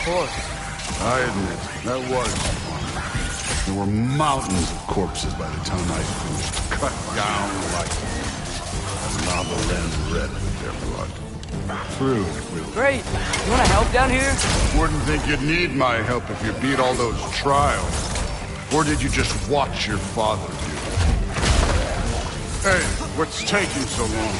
course. I admit, that was fun. There were mountains of corpses by the time I finished, cut down like lava ran red with their blood. True, Will. Great. You want to help down here? Wouldn't think you'd need my help if you beat all those trials. Or did you just watch your father do it? Hey, what's taking so long?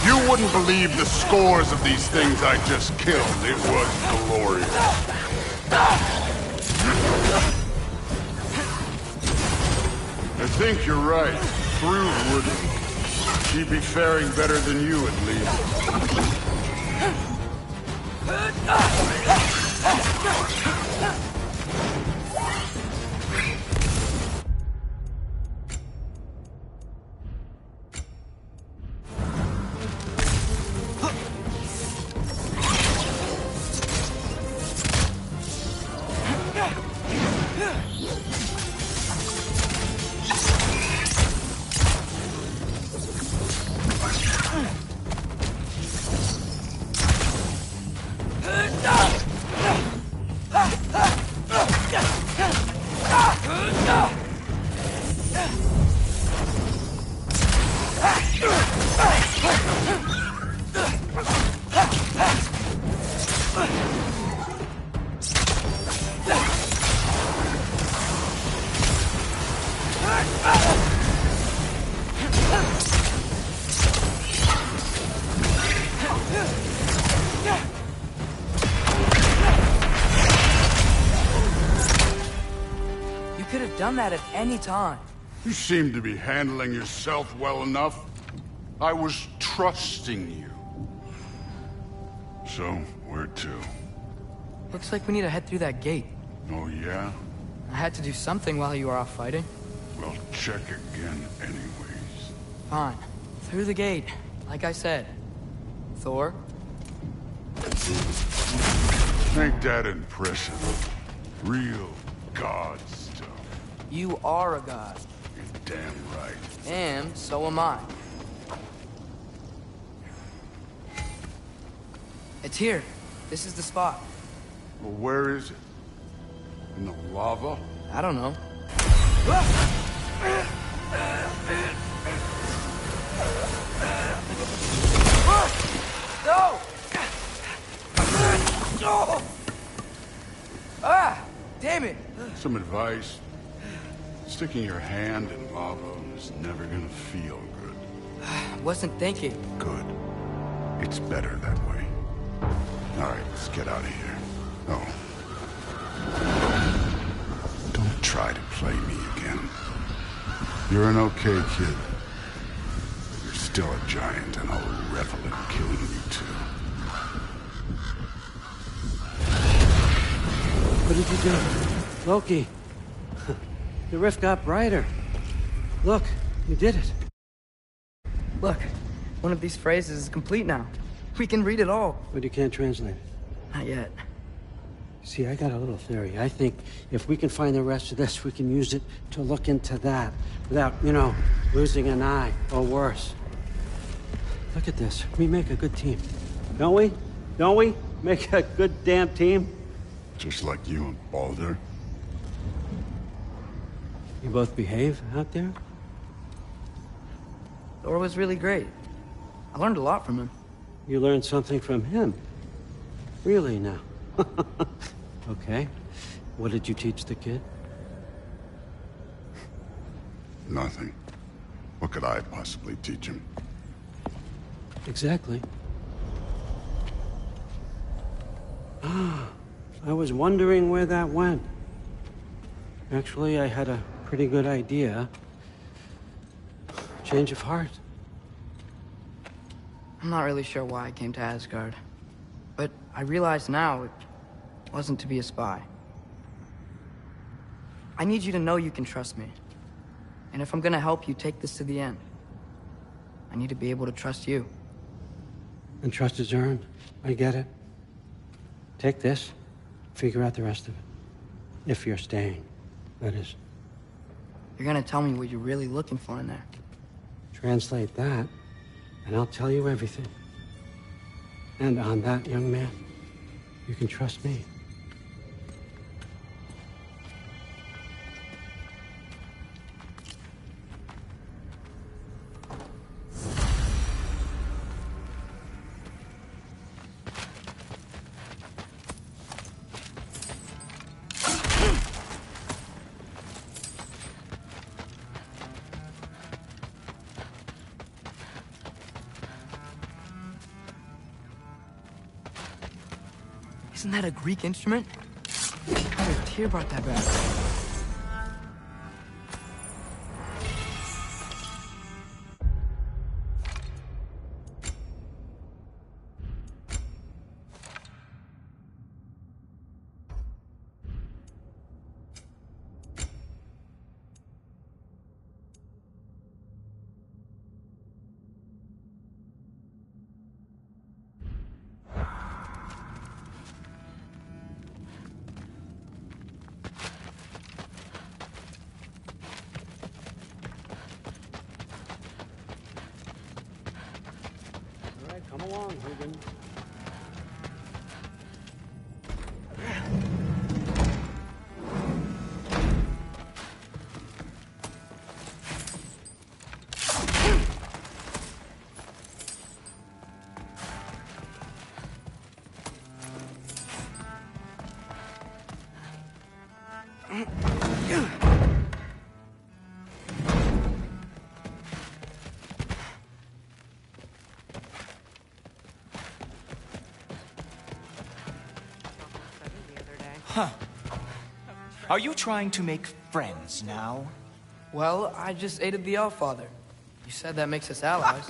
You wouldn't believe the scores of these things I just killed. It was glorious. I think you're right. Through would she'd be faring better than you, at least. Done that at any time. You seem to be handling yourself well enough. I was trusting you. So, where to? Looks like we need to head through that gate. Oh, yeah? I had to do something while you were off fighting. Well, check again anyways. Fine. Through the gate, like I said. Thor? Ain't that impressive? Real god stuff. You are a god. You're damn right. And so am I. It's here. This is the spot. Well, where is it? In the lava? I don't know. No! Ah! Damn it! Some advice. Sticking your hand in lava is never gonna feel good. Wasn't thinking. Good. It's better that way. Alright, let's get out of here. Oh. Don't try to play me again. You're an okay kid. But you're still a giant, and I'll revel in killing you too. What did you do? Loki. The rift got brighter. Look, you did it. Look, one of these phrases is complete now. We can read it all. But you can't translate it. Not yet. See, I got a little theory. I think if we can find the rest of this, we can use it to look into that without, losing an eye or worse. Look at this. We make a good team. Don't we? Don't we? Make a good damn team? Just like you and Baldur. You both behave out there? Thor was really great. I learned a lot from him. You learned something from him? Really now? Okay. What did you teach the kid? Nothing. What could I possibly teach him? Exactly. I was wondering where that went. Actually, I had a pretty good idea. Change of heart. I'm not really sure why I came to Asgard. But I realize now it wasn't to be a spy. I need you to know you can trust me. And if I'm gonna help you take this to the end, I need to be able to trust you. And trust is earned. I get it. Take this, figure out the rest of it. If you're staying, that is. You're gonna tell me what you're really looking for in there. Translate that, and I'll tell you everything. And on that, young man, you can trust me. Isn't that a Greek instrument? Father Tyr brought that back. All right, come along, Hogan. Huh. Are you trying to make friends now? Well, I just aided the Allfather. You said that makes us allies.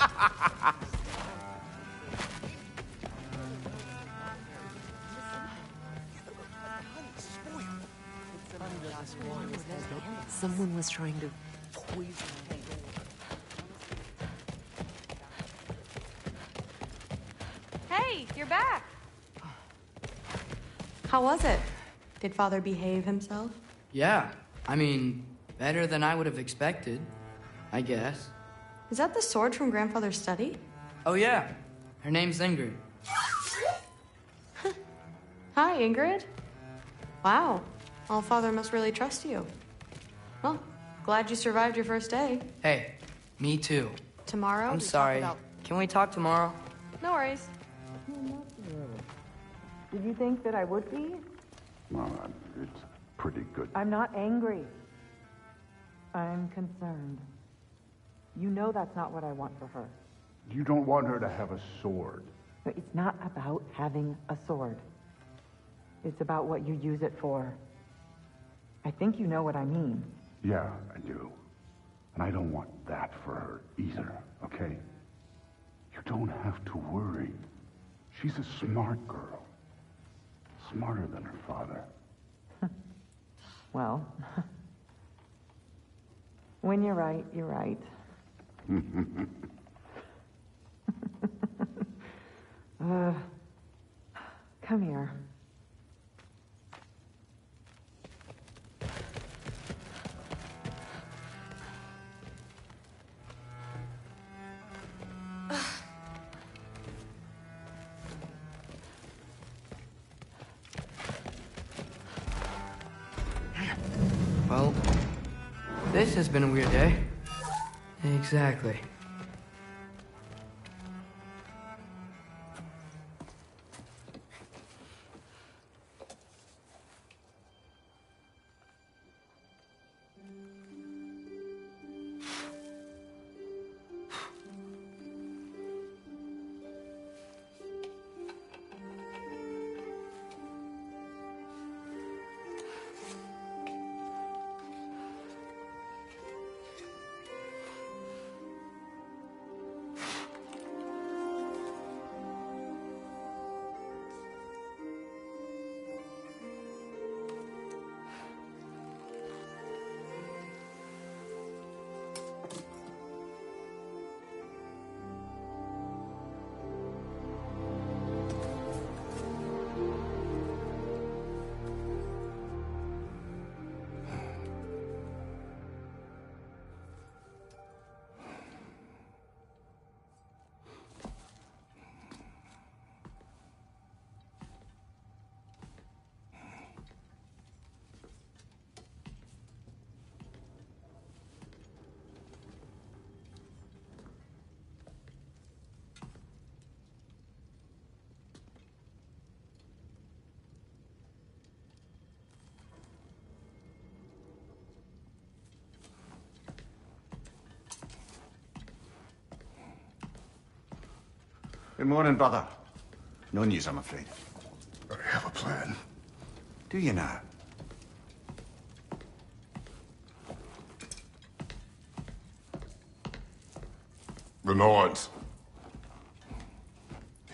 Someone was trying to poison me. Hey, you're back. How was it? Did Father behave himself? Yeah, I mean, better than I would have expected, I guess. Is that the sword from Grandfather's study? Oh yeah, her name's Ingrid. Hi, Ingrid. Wow, Allfather must really trust you. Well, glad you survived your first day. Hey, me too. Tomorrow, I'm we talk sorry. about- Can we talk tomorrow? No worries. Did you think that I would be? Well, it's pretty good. I'm not angry. I'm concerned. You know that's not what I want for her. You don't want her to have a sword. But it's not about having a sword. It's about what you use it for. I think you know what I mean. Yeah, I do. And I don't want that for her either, okay? You don't have to worry. She's a smart girl. Smarter than her father. Well, when you're right, you're right. Come here. Well, this has been a weird day. Exactly. Good morning, brother. No news, I'm afraid. I have a plan. Do you now? The Norns.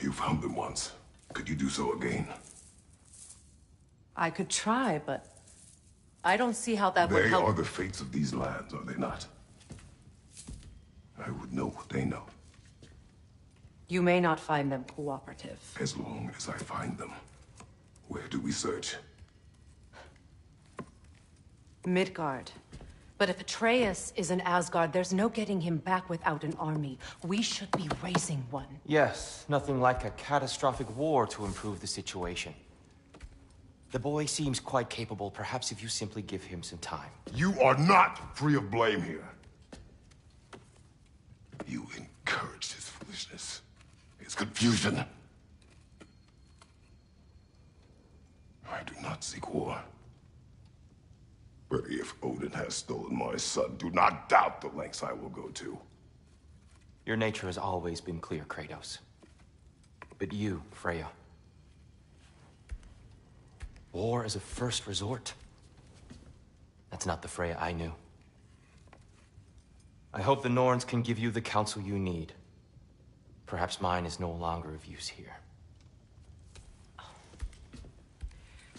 You found them once. Could you do so again? I could try, but I don't see how that would They help. are the fates of these lands, are they not? I would know what they know, You may not find them cooperative. as long as I find them. Where do we search? Midgard. But if Atreus is in Asgard, there's no getting him back without an army. We should be raising one. Yes, nothing like a catastrophic war to improve the situation. The boy seems quite capable. Perhaps if you simply give him some time. You are not free of blame here. You encouraged his foolishness, his confusion. I do not seek war. But if Odin has stolen my son, do not doubt the lengths I will go to. Your nature has always been clear, Kratos. But you, Freya. War is a first resort. That's not the Freya I knew. I hope the Norns can give you the counsel you need. Perhaps mine is no longer of use here.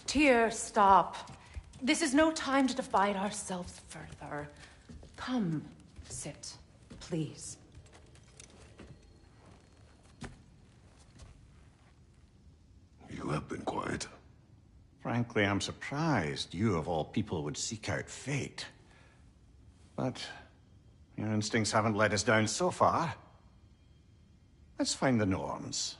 Tyr, stop. This is no time to divide ourselves further. Come, sit, please. You have been quiet. Frankly, I'm surprised you, of all people, would seek out fate. But your instincts haven't let us down so far. Let's find the Norns.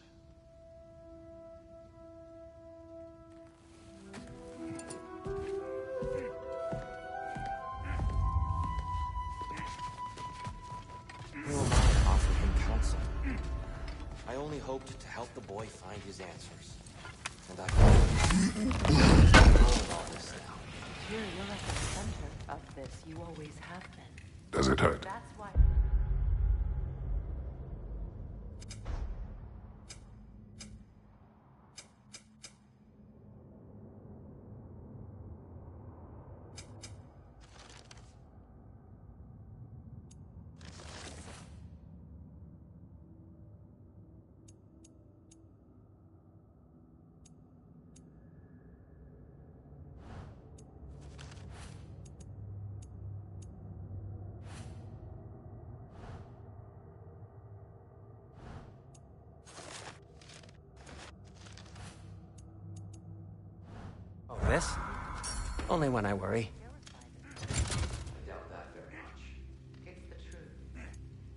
Who am I to offer him counsel? I only hoped to help the boy find his answers. And I all this now. Tyr, you're at the center of this. You always have been. Does it hurt? That's why... This? Only when I worry. It's the truth.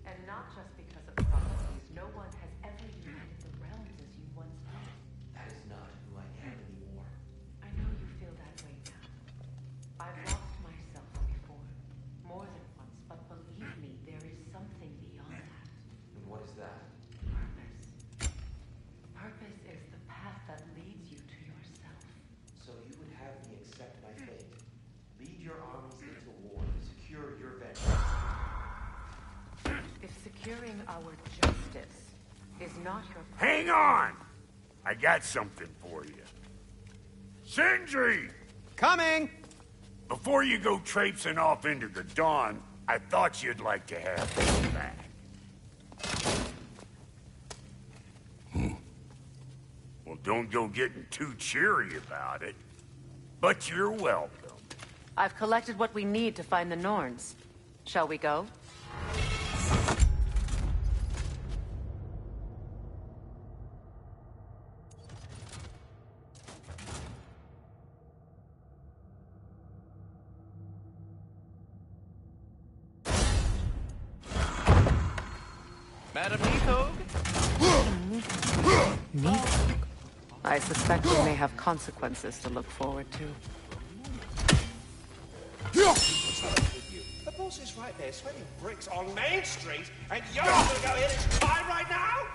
And not just because of prophecies. No one has ever united the realms as you once did. That is not who I am anymore. I know you feel that way now. I've lost myself before. More than once, but believe me, there is something beyond that. And what is that? Purpose. Purpose is the path that leads you to yourself. So you would have me accept my fate, lead your armies into war, and secure your vengeance. If securing our justice is not your Hang on! I got something for you. Sindri! Coming! Before you go traipsing off into the dawn, I thought you'd like to have this back. Well, don't go getting too cheery about it. But you're welcome. I've collected what we need to find the Norns. Shall we go? Madam Neathog? I suspect we may have consequences to look forward to. The boss is right there, sweating bricks on Main Street, and you're gonna go in his time right now?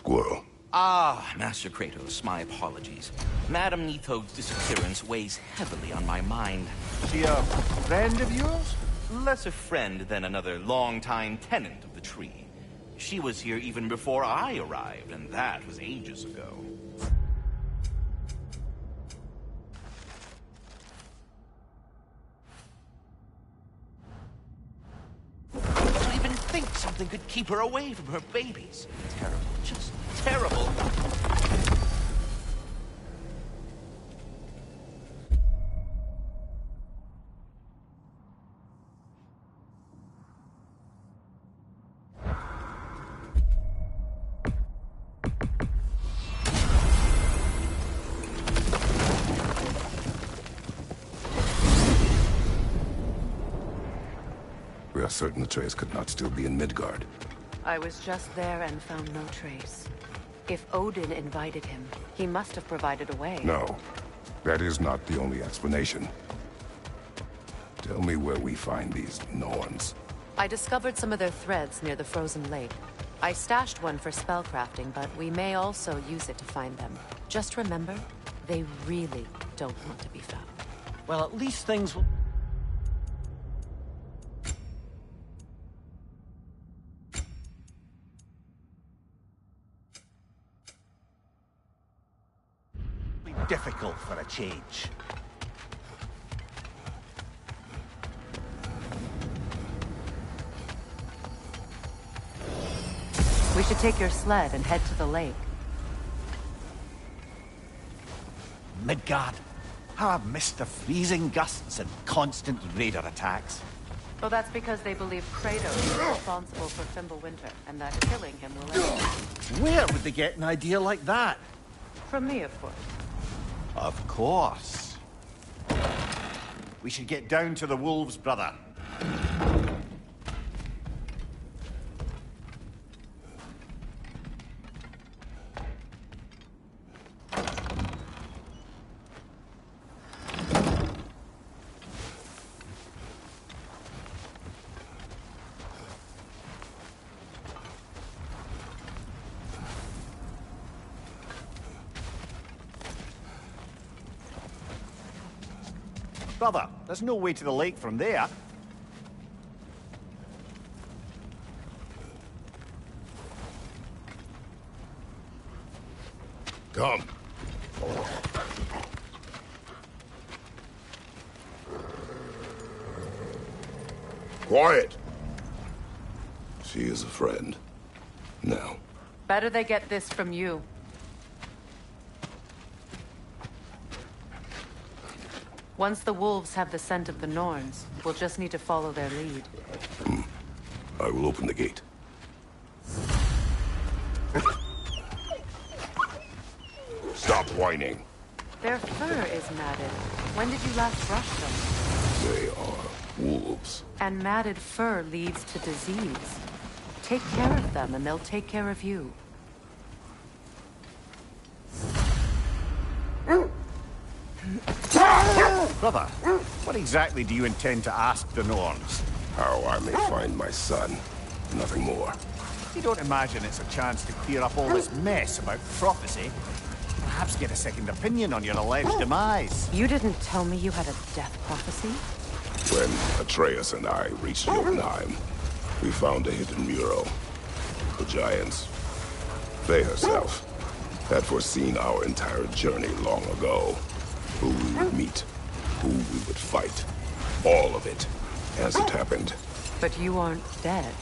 squirrel. Ah, Master Kratos, my apologies. Madame Nitho's disappearance weighs heavily on my mind. She a friend of yours? Less a friend than another longtime tenant of the tree. She was here even before I arrived, and that was ages ago. To even think something could keep her away from her babies. Terrible, just terrible. We are certain Atreus could not still be in Midgard. I was just there and found no trace. If Odin invited him, he must have provided a way. No, that is not the only explanation. Tell me where we find these Norns. I discovered some of their threads near the frozen lake. I stashed one for spellcrafting, but we may also use it to find them. Just remember, they really don't want to be found. Well, at least things will... be difficult for a change. We should take your sled and head to the lake. Midgard. How I've missed the freezing gusts and constant raider attacks. Well, that's because they believe Kratos is responsible for Fimbulwinter, and that killing him will end. Where would they get an idea like that? From me, of course. Of course. We should get down to the wolves, brother. Brother, there's no way to the lake from there. Come. Quiet. She is a friend. Now. Better they get this from you. Once the wolves have the scent of the Norns, we'll just need to follow their lead. I will open the gate. Stop whining. Their fur is matted. When did you last brush them? They are wolves. And matted fur leads to disease. Take care of them, and they'll take care of you. Brother, what exactly do you intend to ask the Norns? How I may find my son. Nothing more. You don't imagine it's a chance to clear up all this mess about prophecy? Perhaps get a second opinion on your alleged demise. You didn't tell me you had a death prophecy? When Atreus and I reached Jotunheim, we found a hidden mural. The Giants, they herself, had foreseen our entire journey long ago. Who we would meet, who we would fight. All of it, as it happened. But you aren't dead.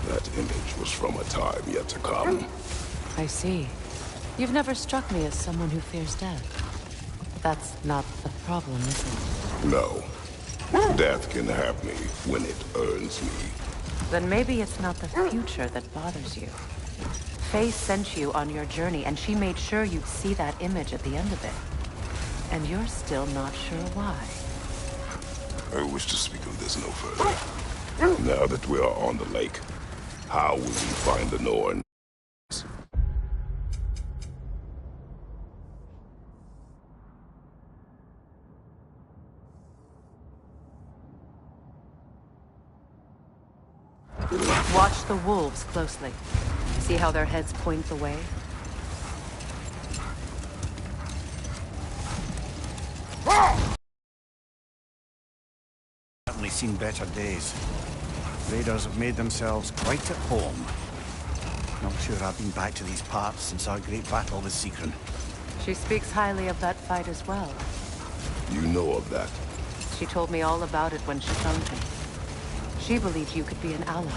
That image was from a time yet to come. I see. You've never struck me as someone who fears death. That's not the problem, is it? No. Death can have me when it earns me. Then maybe it's not the future that bothers you. Faye sent you on your journey, and she made sure you'd see that image at the end of it. And you're still not sure why. I wish to speak of this no further. Now that we are on the lake, how will we find the Norn? Watch the wolves closely. See how their heads point the way? seen better days. Raiders have made themselves quite at home. Not sure I've been back to these parts since our great battle with Seekron. She speaks highly of that fight as well. You know of that? She told me all about it when she found me. She believed you could be an ally.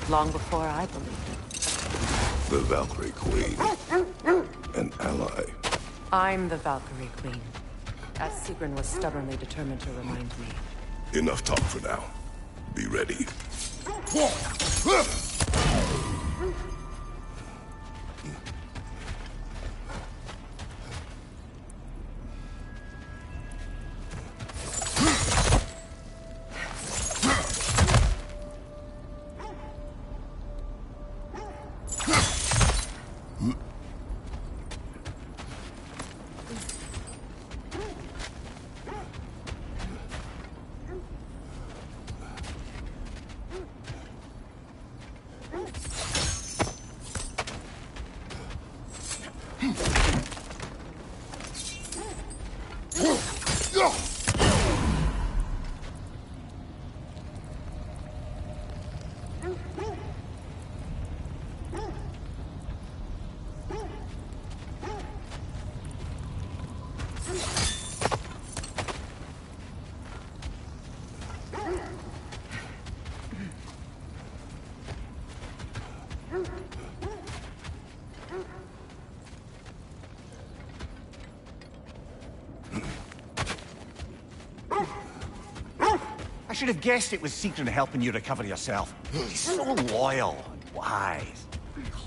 Long before I believed it. The Valkyrie Queen. An ally. I'm the Valkyrie Queen. As Seekron was stubbornly determined to remind me. Enough talk for now. Be ready. I should have guessed it was Seekron helping you recover yourself. He's so loyal and wise,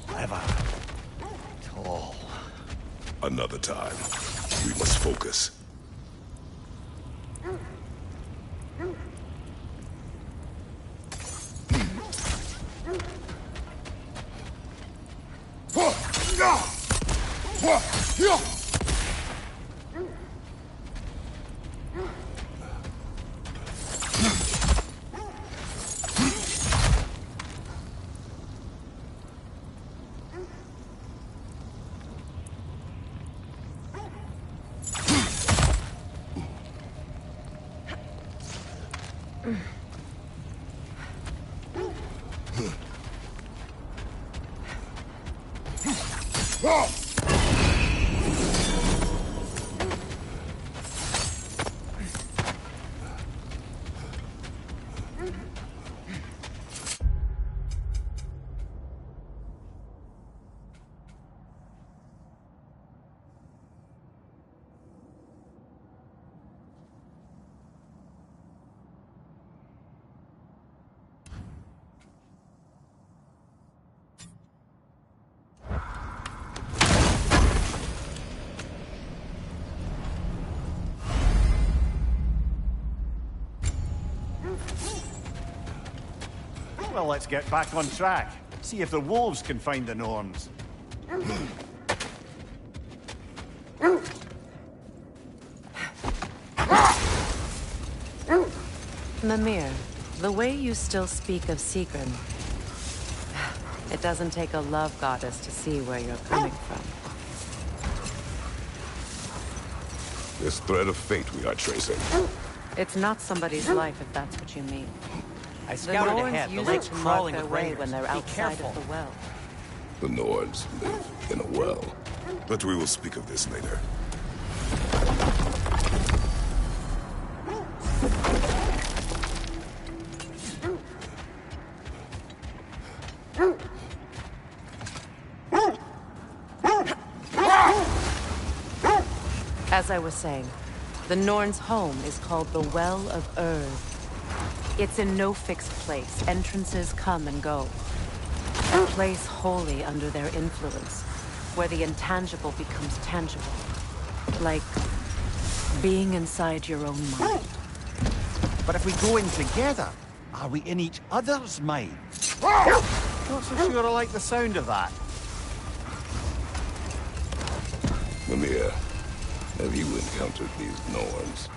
clever, tall. Another time. We must focus. Well, let's get back on track. See if the wolves can find the Norns. Mimir, the way you still speak of Seekron, it doesn't take a love goddess to see where you're coming from. This thread of fate we are tracing. It's not somebody's life, if that's what you mean. I scouted the ahead. Norns The use lake's it to mark crawling their with way raiders. when they're Be outside careful. of the well. The Nords live in a well. But we will speak of this later. As I was saying, the Norn's home is called the Well of Earth. It's in no fixed place. Entrances come and go. A place wholly under their influence, where the intangible becomes tangible. Like being inside your own mind. But if we go in together, are we in each other's mind? Not so sure I like the sound of that. Mimir, have you encountered these Norns?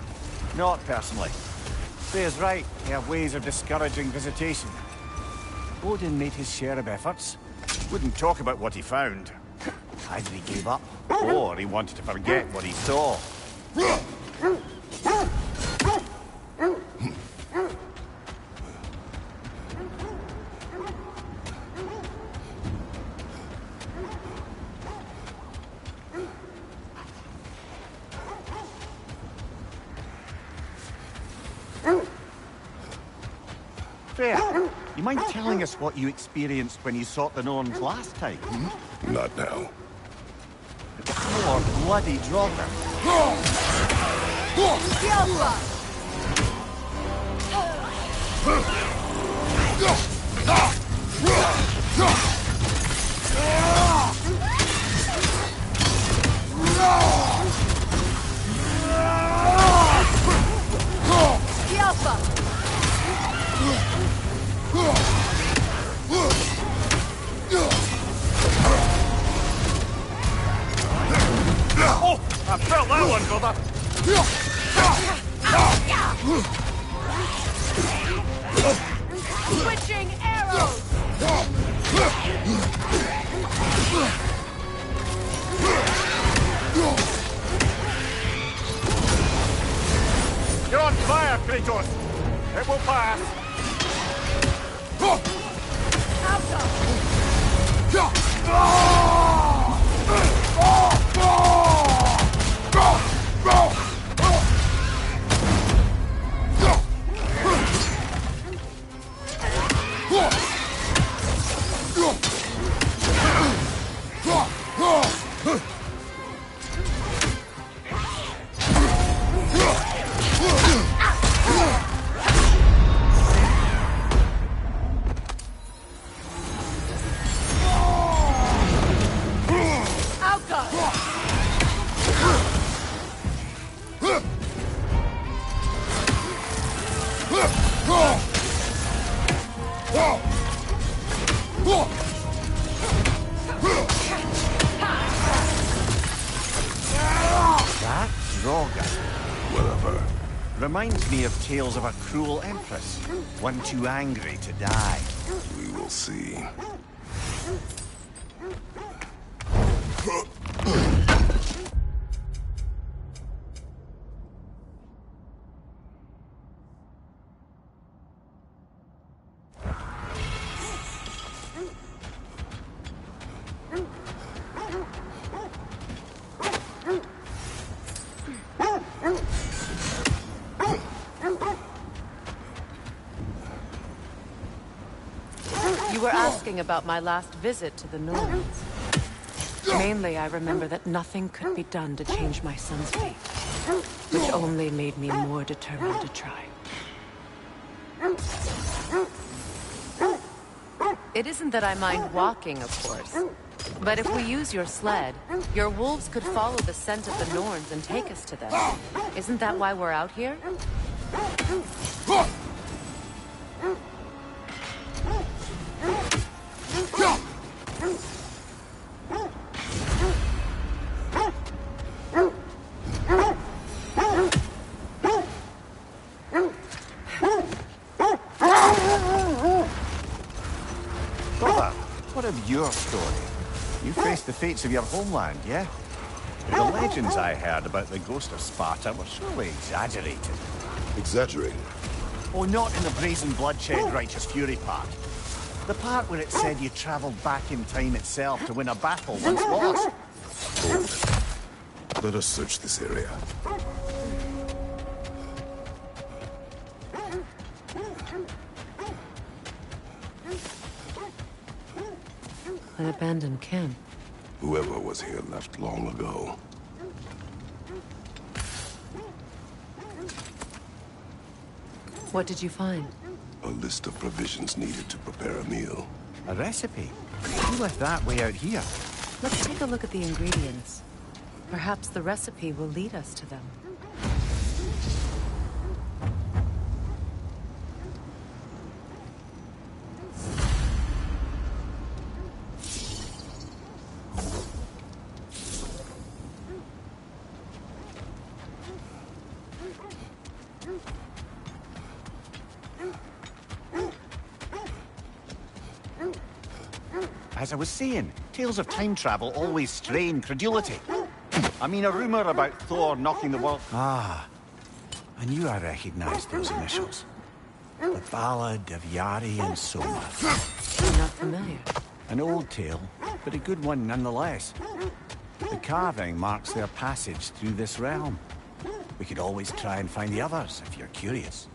Not personally. Freya's right. They have ways of discouraging visitation. Odin made his share of efforts. Wouldn't talk about what he found. Either he gave up, or he wanted to forget what he saw. fair. You mind telling us what you experienced when you sought the Norns last time? Not now. More bloody Draugr. Oh, I felt that one, brother. Switching arrows! You're on fire, Kratos. It will pass. That Draugr. Whatever. Reminds me of tales of a cruel empress. One too angry to die. We will see. You were asking about my last visit to the Norns. Mainly, I remember that nothing could be done to change my son's fate, which only made me more determined to try. It isn't that I mind walking, of course. But if we use your sled, your wolves could follow the scent of the Norns and take us to them. Isn't that why we're out here? Brother, what of your story? You faced the fates of your homeland, yeah? The legends I heard about the ghost of Sparta were surely exaggerated. Exaggerated? Oh, not in the brazen bloodshed righteous fury part. The part where it said you travelled back in time itself to win a battle once lost. Hold it. Let us search this area. An abandoned camp. Whoever was here left long ago. What did you find? A list of provisions needed to prepare a meal. A recipe? You left that way out here. Let's take a look at the ingredients. Perhaps the recipe will lead us to them. As I was saying, tales of time travel always strain credulity. I mean, a rumor about Thor knocking the world... Ah, I knew I recognized those initials. The Ballad of Yari and Soma. Not familiar. An old tale, but a good one nonetheless. The carving marks their passage through this realm. We could always try and find the others, if you're curious.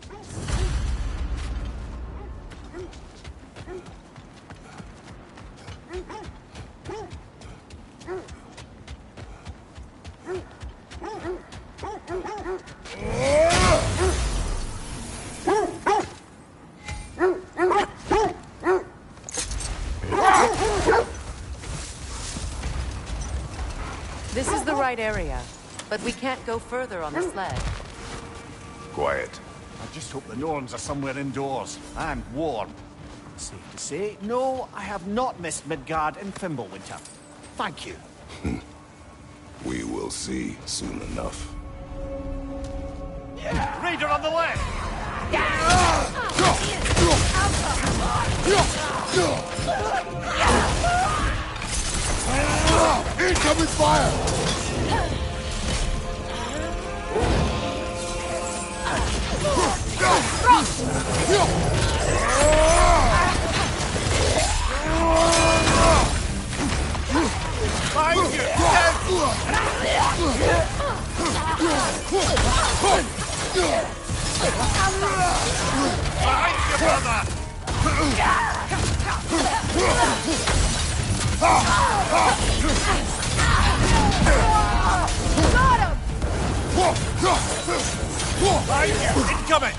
right area, but we can't go further on the sled. Quiet. I just hope the Norns are somewhere indoors, and warm. Safe to say, no, I have not missed Midgard in Fimbulwinter. Thank you. We will see soon enough. Raider on the left! Incoming fire! Behind you! Behind you, brother! Got him! Behind you! Incoming!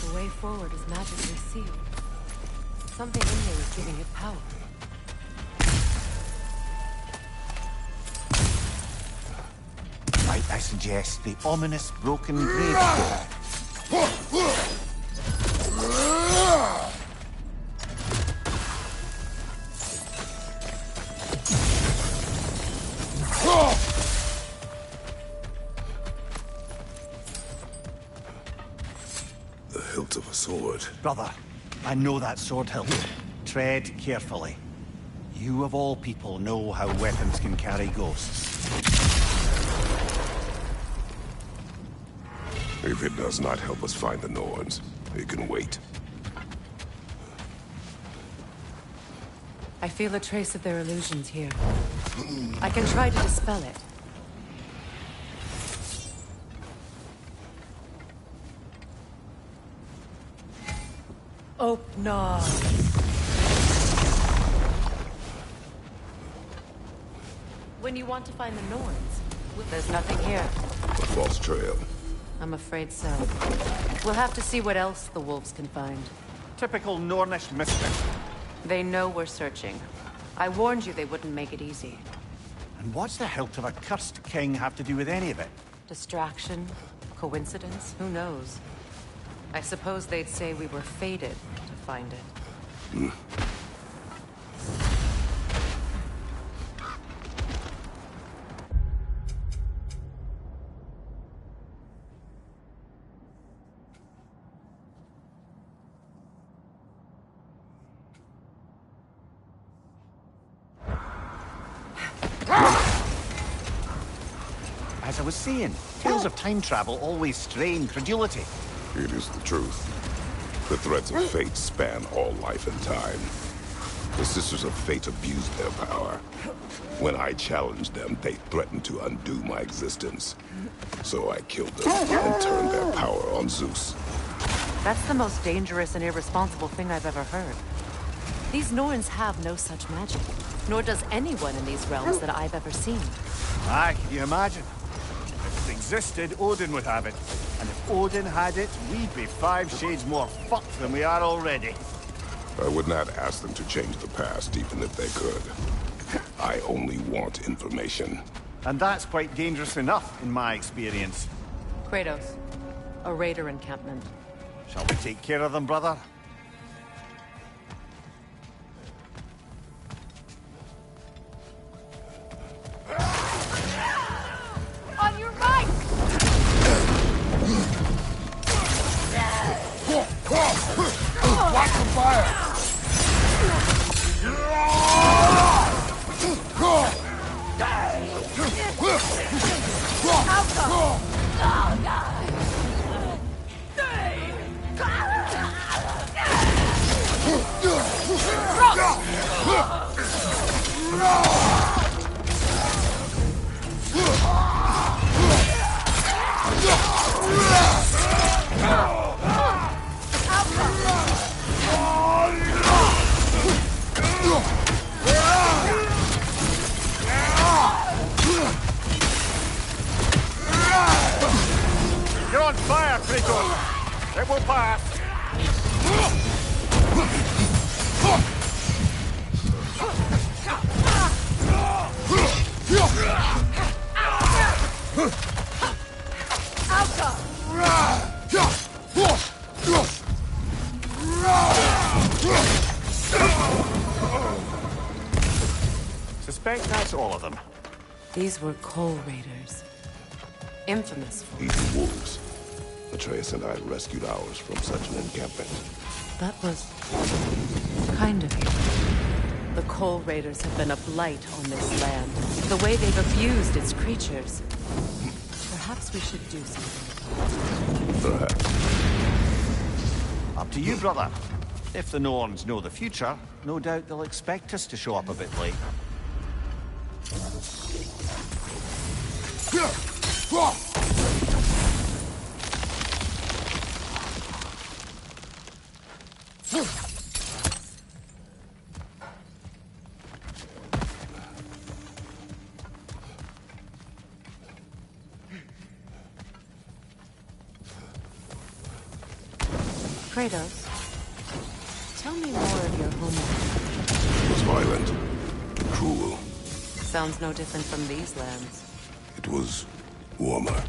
The way forward is magically sealed. Something in here is giving it power. Might I suggest the ominous broken grave? The hilt of a sword. Brother, I know that sword hilt. Tread carefully. You of all people know how weapons can carry ghosts. If it does not help us find the Norns, it can wait. I feel a trace of their illusions here. I can try to dispel it. Oh, no. When you want to find the Norns, there's nothing here. A false trail. I'm afraid so. We'll have to see what else the wolves can find. Typical Nornish misfit. They know we're searching. I warned you they wouldn't make it easy. And what's the hilt of a cursed king have to do with any of it? Distraction? Coincidence? Who knows? I suppose they'd say we were fated to find it. As I was saying, tales of time travel always strain credulity. It is the truth. The threads of fate span all life and time. The Sisters of Fate abused their power. When I challenged them, they threatened to undo my existence. So I killed them and turned their power on Zeus. That's the most dangerous and irresponsible thing I've ever heard. These Norns have no such magic, nor does anyone in these realms that I've ever seen. Aye, can you imagine? If it existed, Odin would have it. And if Odin had it, we'd be 5 shades more fucked than we are already. I would not ask them to change the past, even if they could. I only want information. And that's quite dangerous enough, in my experience. Kratos, a raider encampment. Shall we take care of them, brother? On your right! Watch the fire! Outcome! Oh, God! You're on fire, Kratos! It will pass! Suspect that's all of them. These were Coal Raiders. Infamous for... Eating wolves. Atreus and I rescued ours from such an encampment. That was... kind of you. The Coal Raiders have been a blight on this land. The way they've abused its creatures. Perhaps we should do something. Perhaps. Up to you, brother. If the Norns know the future, no doubt they'll expect us to show up a bit late. Kratos, tell me more of your homeland. It was violent, cruel. Sounds no different from these lands. It was warmer.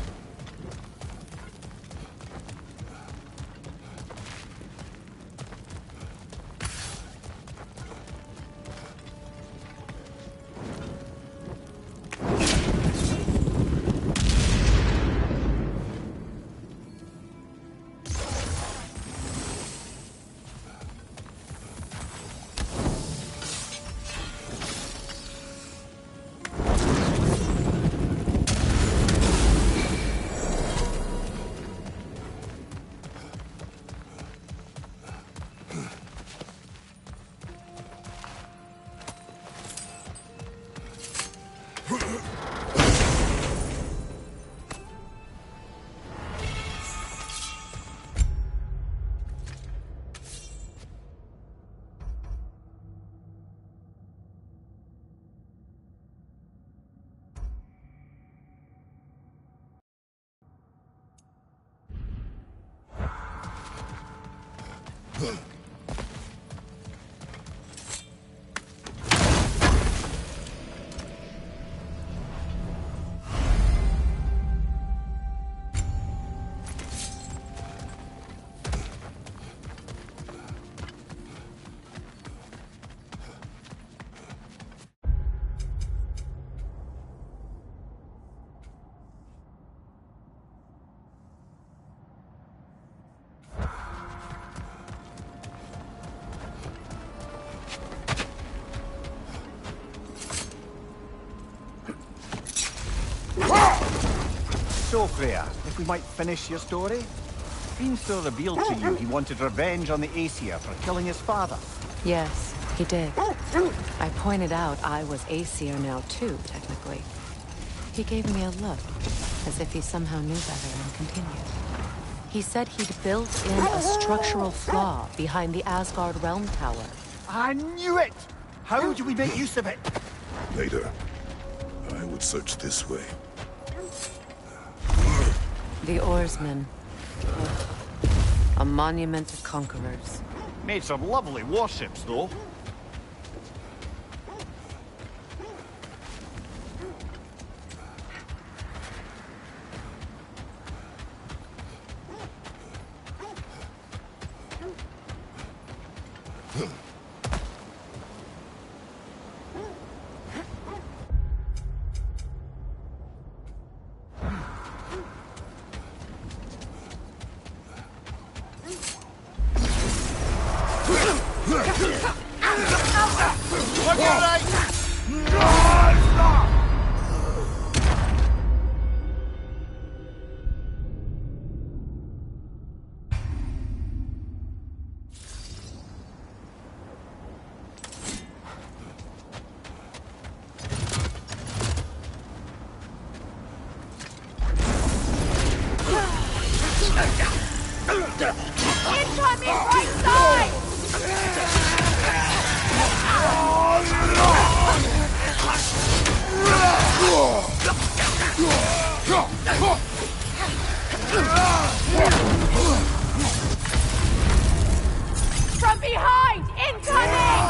So, Freya, if we might finish your story? Feenstra revealed to you he wanted revenge on the Aesir for killing his father. Yes, he did. I pointed out I was Aesir now too, technically. He gave me a look, as if he somehow knew better and continued. He said he'd built in a structural flaw behind the Asgard Realm Tower. I knew it! How do we make use of it? Later, I would search this way. The Oarsmen. A monument to conquerors. Made some lovely warships, though. Incoming right side! From behind! Incoming!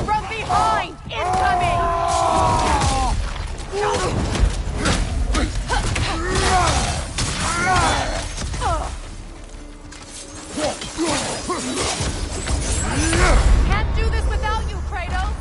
From behind! Incoming! Can't do this without you, Kratos!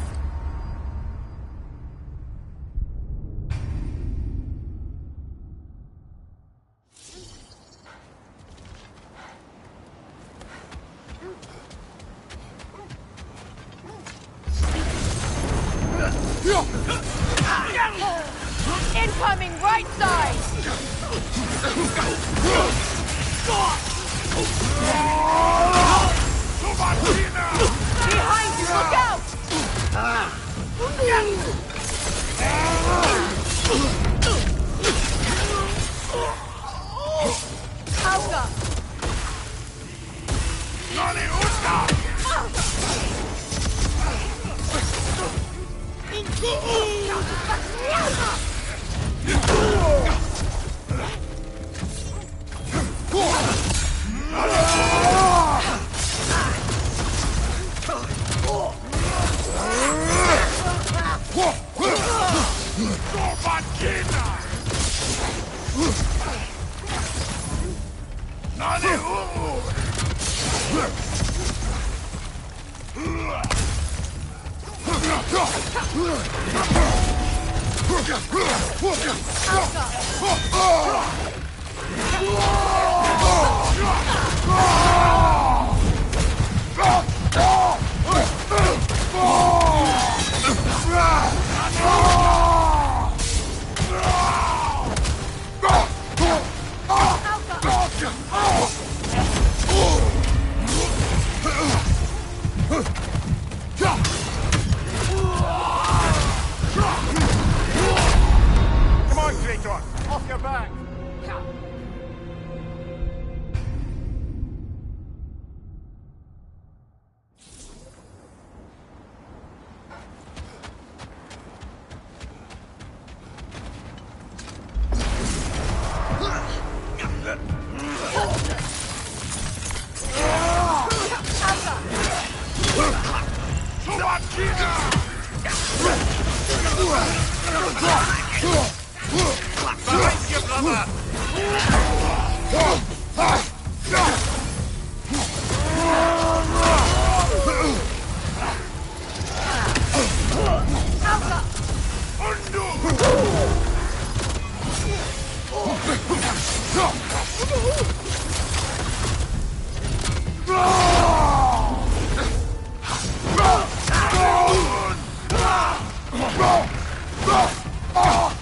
Incoming right side! Behind you, look out! Alka! Come on, Kratos! Off your back!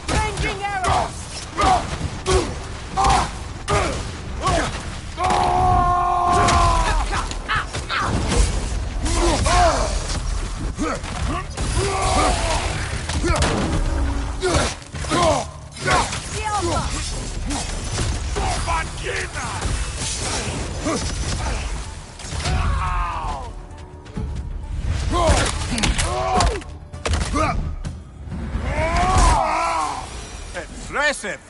Ranging arrows! Impressive!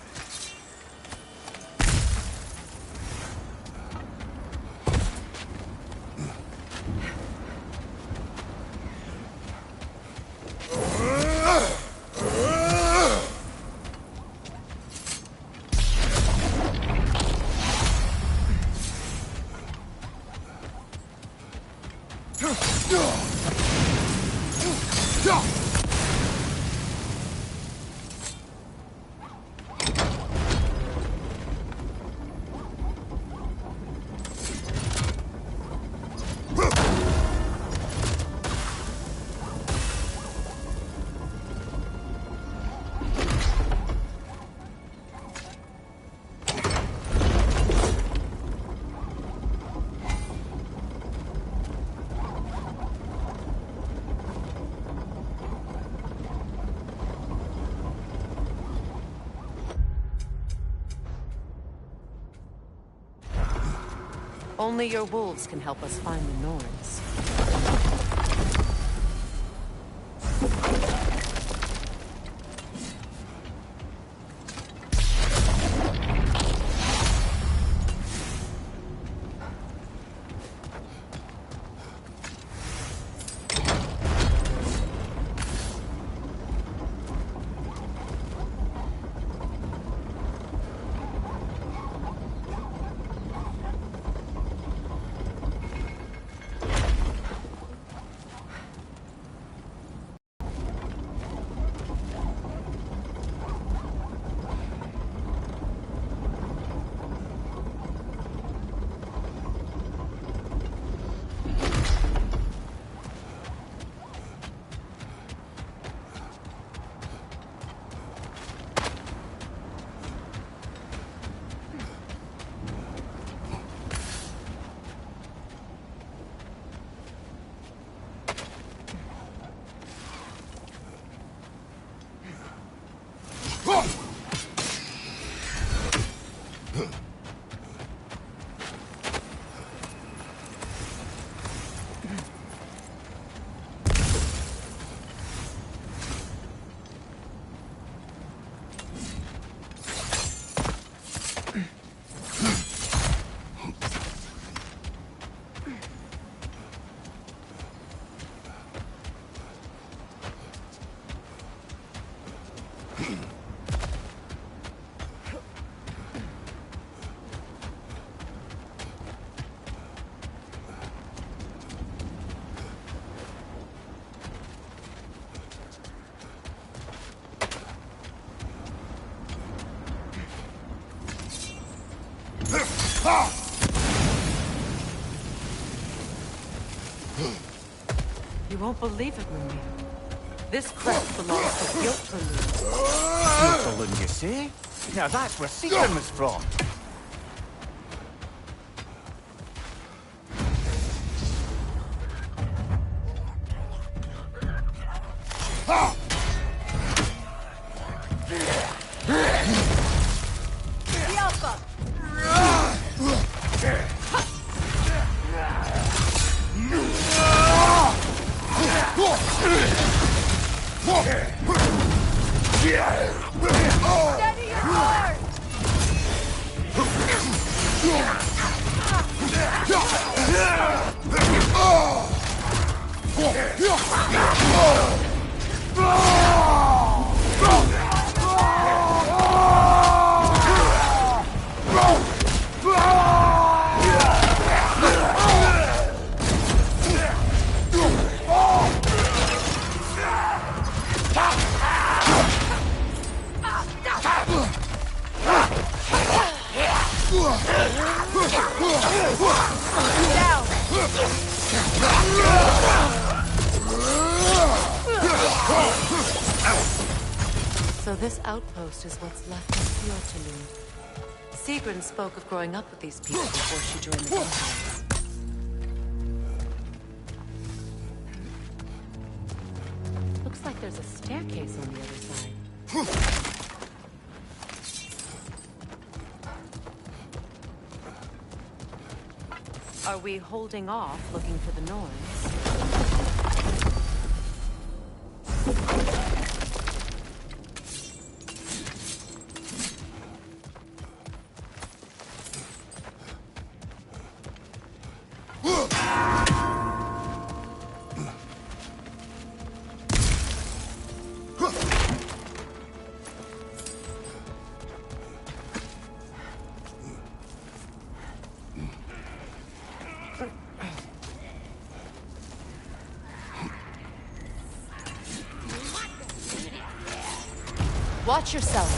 Only your wolves can help us find the Norns. You won't believe it, Mummy. This crest belongs to Giltland. Giltland, you say? Now that's where Seacon was from. So this outpost is what's left of Fjordtulund. Sigrun spoke of growing up with these people before she joined the Guardians. Looks like there's a staircase on the other side. Are we holding off looking for the Norns? Watch yourself.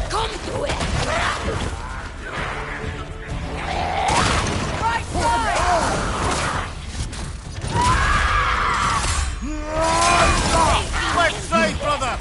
Come to it! Right Left side, brother!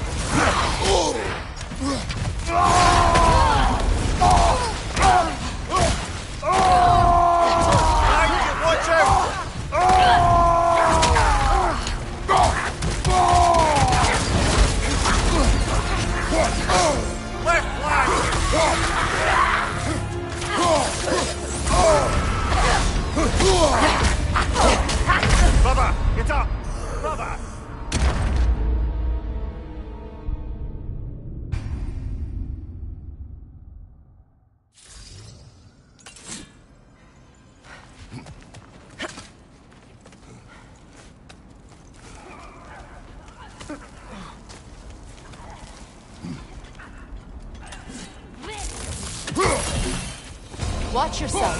Watch yourself.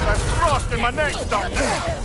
That's frost in my neck, Doctor!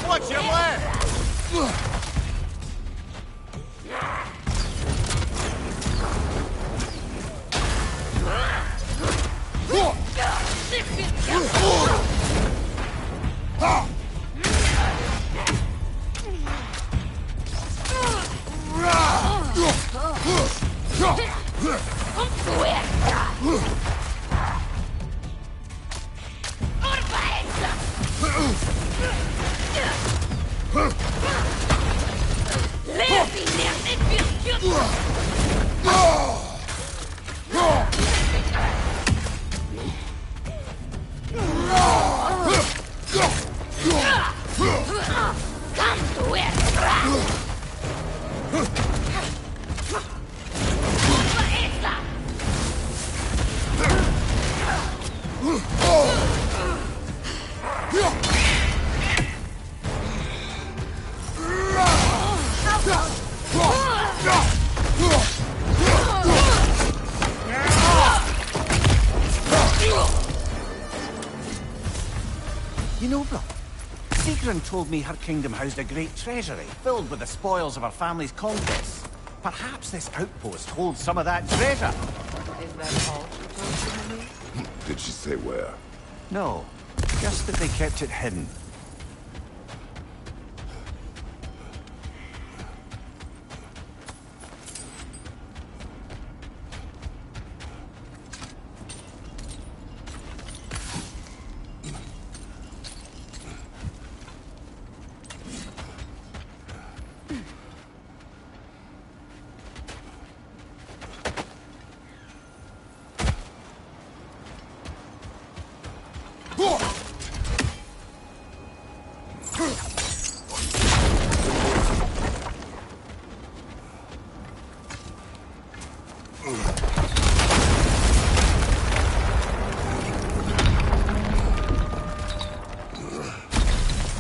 What's your left? You know, bro, Sigrun told me her kingdom housed a great treasury filled with the spoils of her family's conquests. Perhaps this outpost holds some of that treasure. Is that all she told you? Did she say where? No, just that they kept it hidden.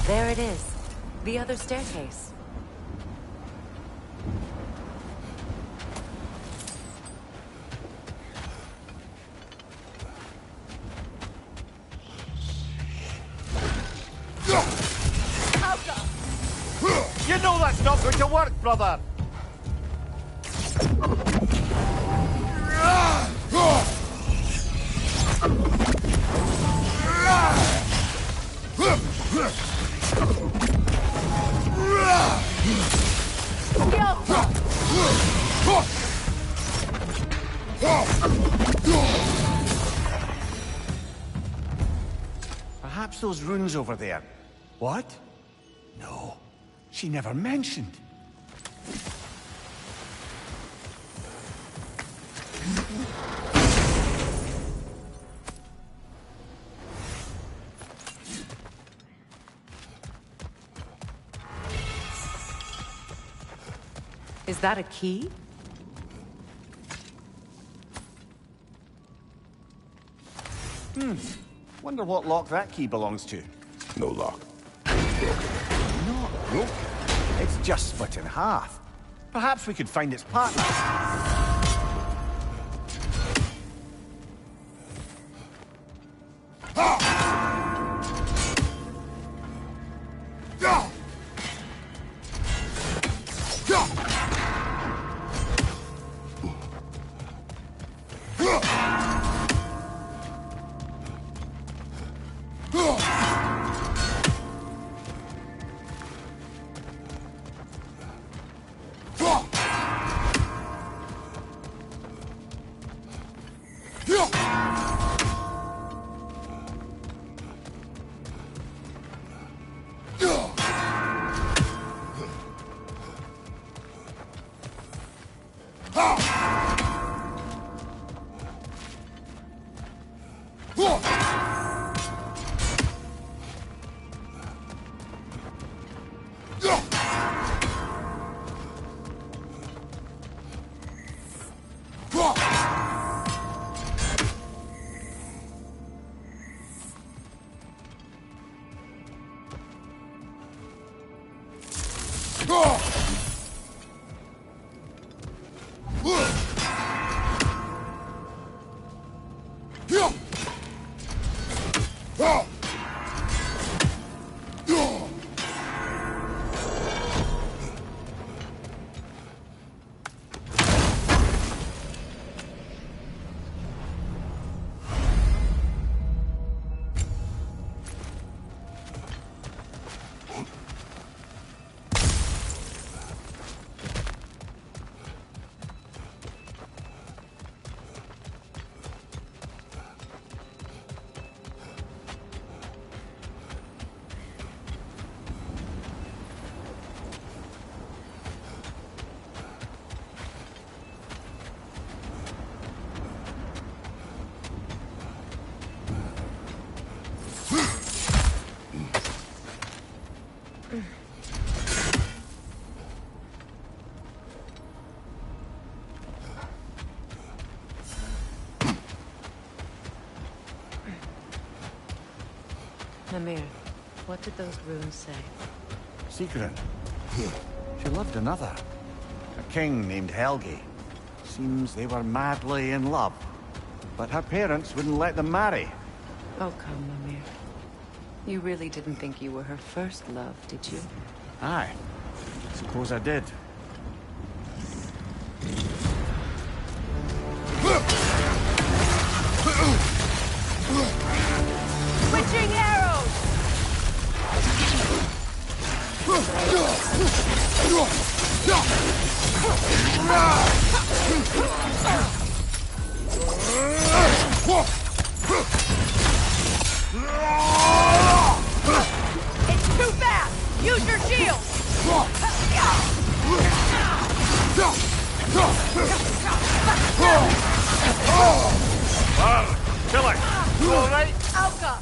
There it is. The other staircase. You know that's not going to work, brother! Perhaps those runes over there. What? No, she never mentioned. Is that a key? Wonder what lock that key belongs to. No lock. No, nope. It's just split in half. Perhaps we could find its partner. Mimir, what did those runes say? Sigrun. She loved another. A king named Helgi. Seems they were madly in love. But her parents wouldn't let them marry. Oh, come, Mimir. You really didn't think you were her first love, did you? Aye. Suppose I did. Switching arrows! It's too fast! Use your shield! Kill her! You alright? Alka!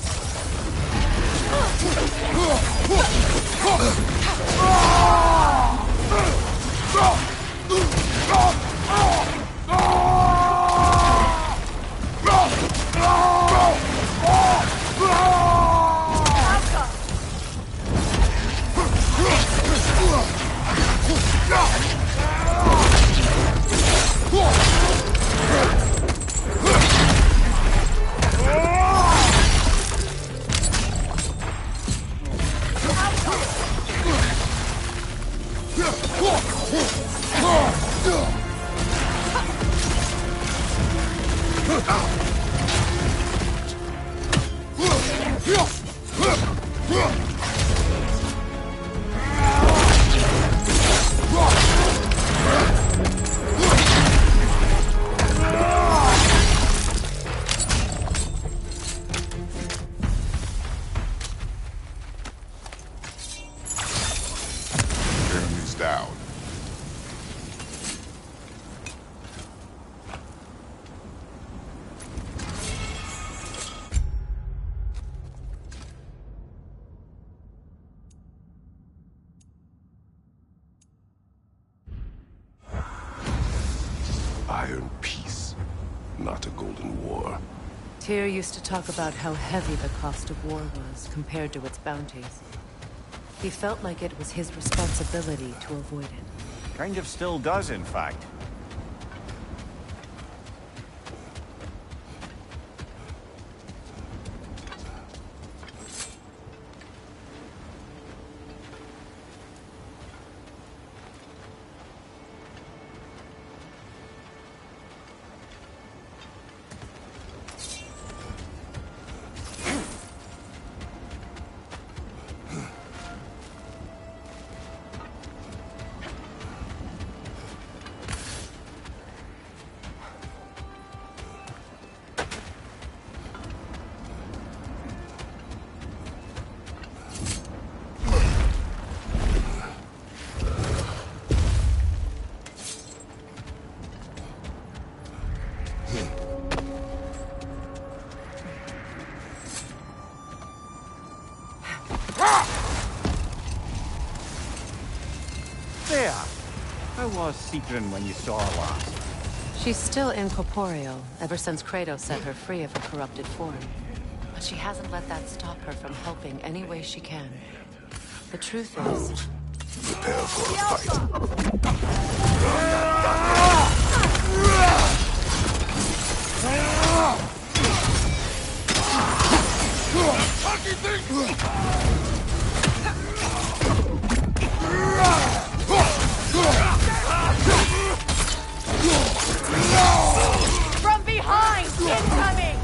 Enemies down. Iron peace, not a golden war. Tyr used to talk about how heavy the cost of war was compared to its bounties. He felt like it was his responsibility to avoid it. Kind of still does, in fact. There! How was Sigrun when you saw her last? She's still incorporeal, ever since Kratos set her free of her corrupted form. But she hasn't let that stop her from helping any way she can. The truth is, Prepare for a fight. From behind! Incoming!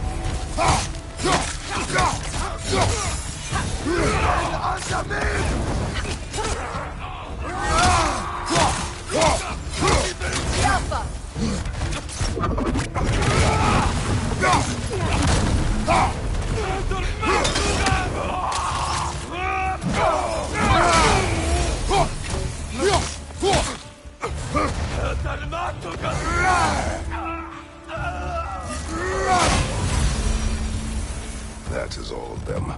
Alpha! That is all of them.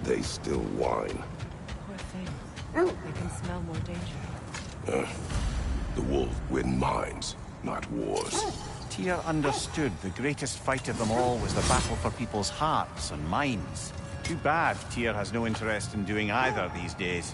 They still whine. Poor thing. They can smell more danger. The wolves win minds, not wars. Tyr understood the greatest fight of them all was the battle for people's hearts and minds. Too bad Tyr has no interest in doing either these days.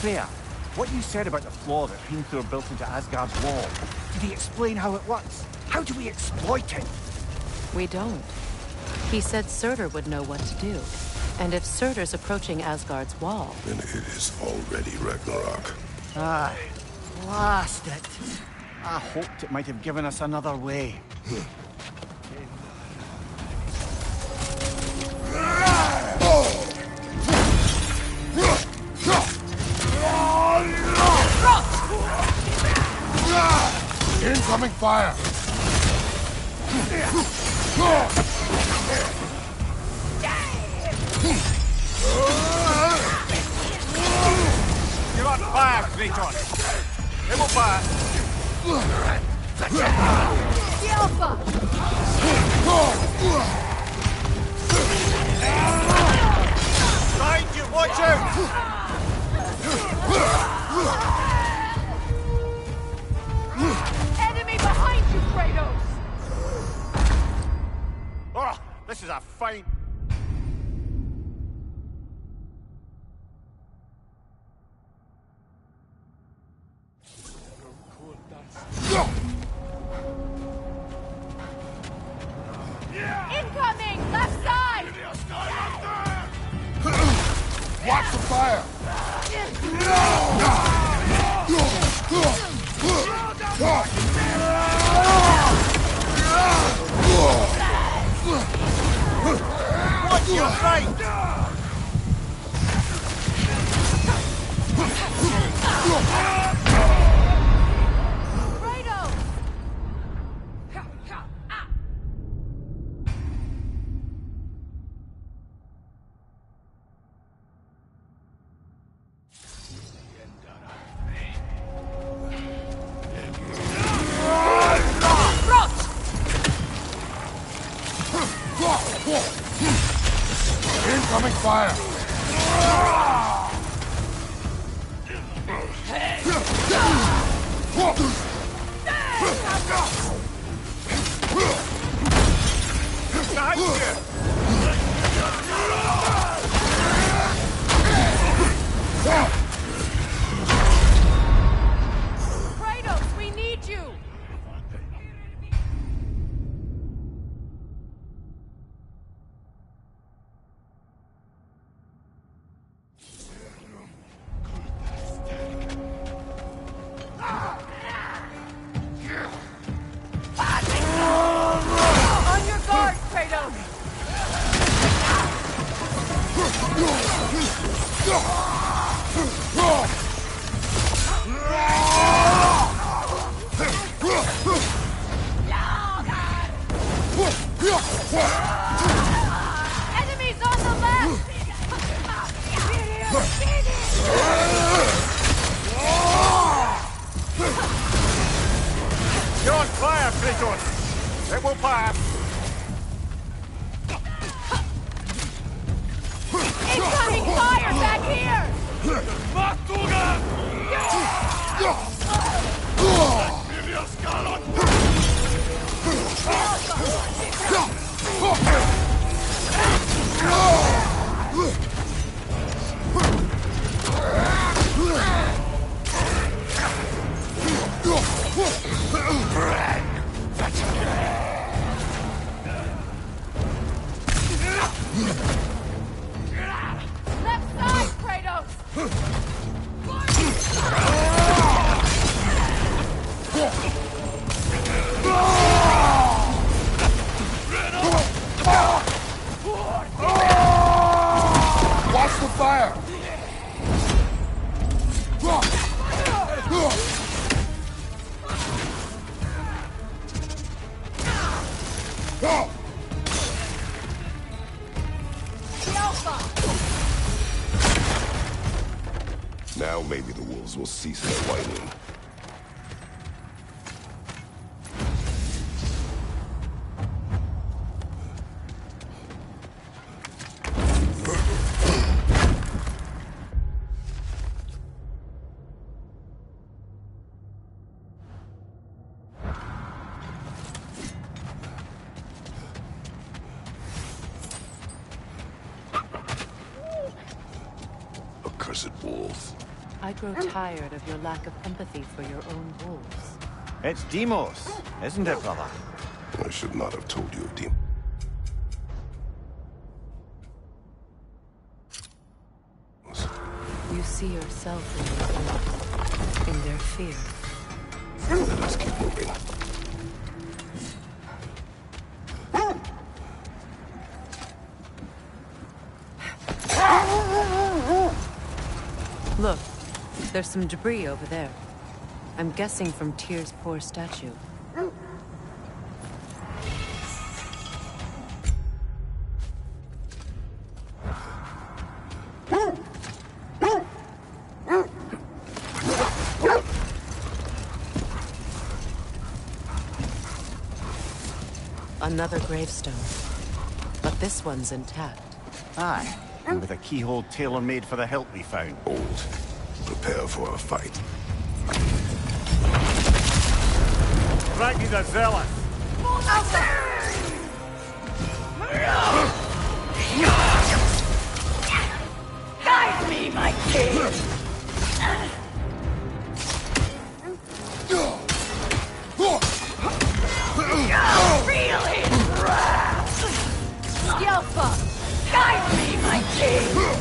Freya, what you said about the flaw that Hrimthur built into Asgard's wall, did he explain how it works? How do we exploit it? We don't. He said Surtur would know what to do. And if Surtur's approaching Asgard's wall... Then it is already Ragnarok. Aye. Blast it. I hoped it might have given us another way. Incoming fire! You're on fire, Kratos! Able fire! The Alpha! Behind you, watch out! Enemy behind you, Kratos! Oh, this is a fine... Incoming! Left side! Watch the fire! Watch your right! Incoming fire! Kratos, we need you! On your guard, Kratos! Enemies on the left! You're on fire, Kratos! It will pass! Incoming fire back here! Left side, Kratos! Watch the fire! The Alpha! Now maybe the wolves will cease their whining. Accursed wolves. I grow tired of your lack of empathy for your own wolves. It's Demos, isn't it, brother? I should not have told you of Demon. You see yourself in your wolves, in their fear. Let us keep moving. Look, there's some debris over there. I'm guessing from Tyr's poor statue. Another gravestone. But this one's intact. Aye, and with a keyhole tailor-made for the hilt we found. Old. Prepare for a fight. Right, the zealous. Guide me, my king! Feel his wrath! Skelpa! Guide me, my king!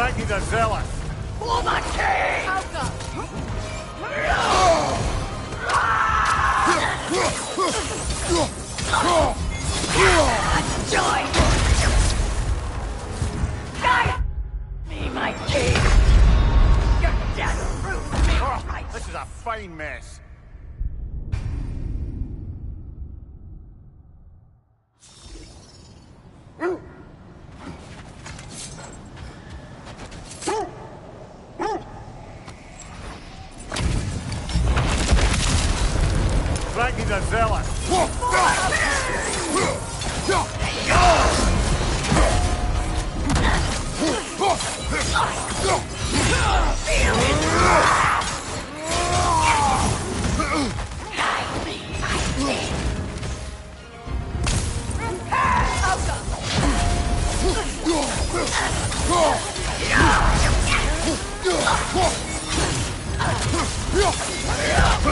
Frankie the Zealot! For my king! Joy! Guide me, my king! Your death proves me right! This is a fine mess. Frankie the Zealot!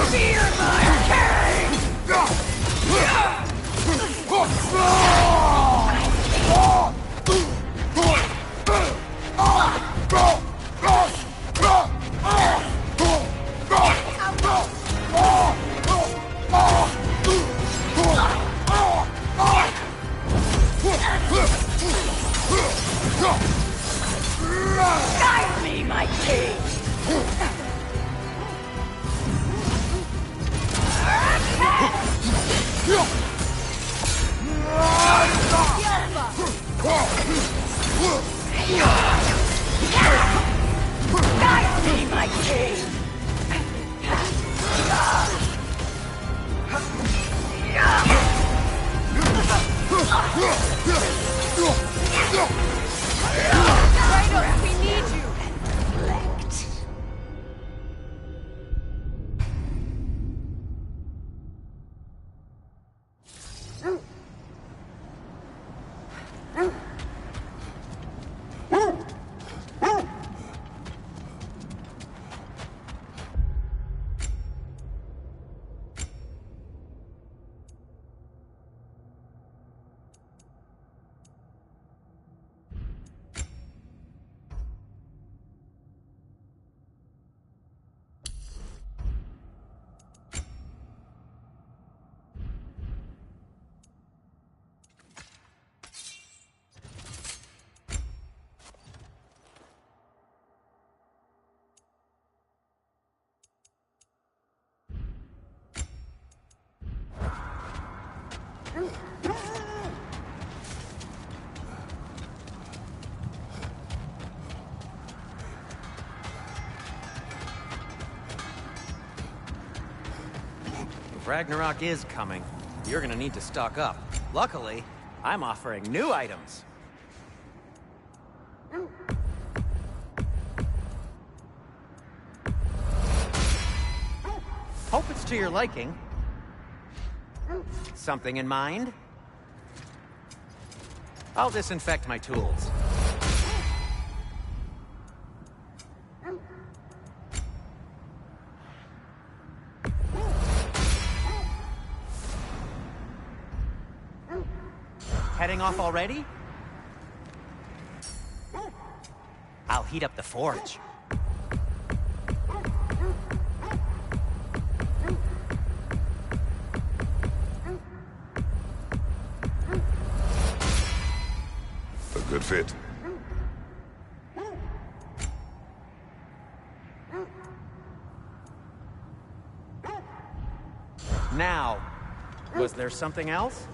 Fear my king! Guide me, my king! Guide me, my king! Kratos, we need you! Ragnarok is coming. You're gonna need to stock up. Luckily, I'm offering new items. Hope it's to your liking. Something in mind? I'll disinfect my tools. Heading off already? I'll heat up the forge. A good fit. Now, was there something else?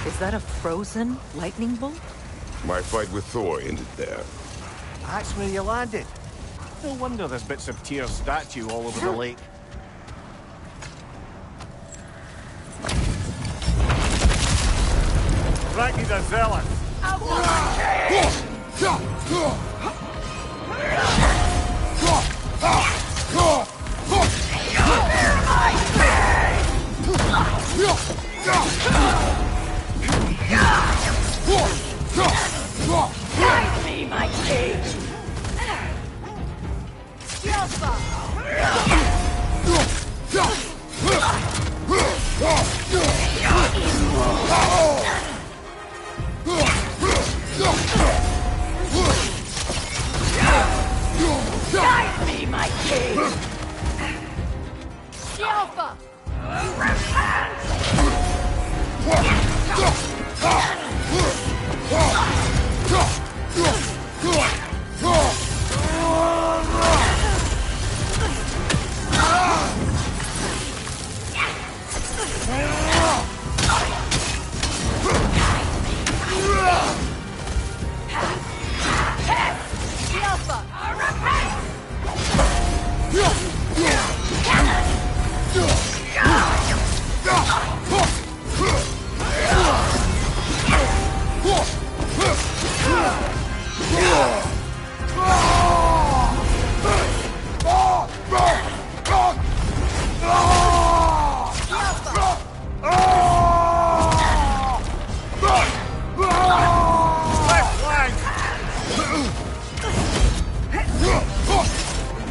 Is that a frozen lightning bolt? My fight with Thor ended there. That's where you landed. No wonder there's bits of Tyr's statue all over the lake. Frankie the Zealot! Guide me, my king! Guide me, my king! Alpha!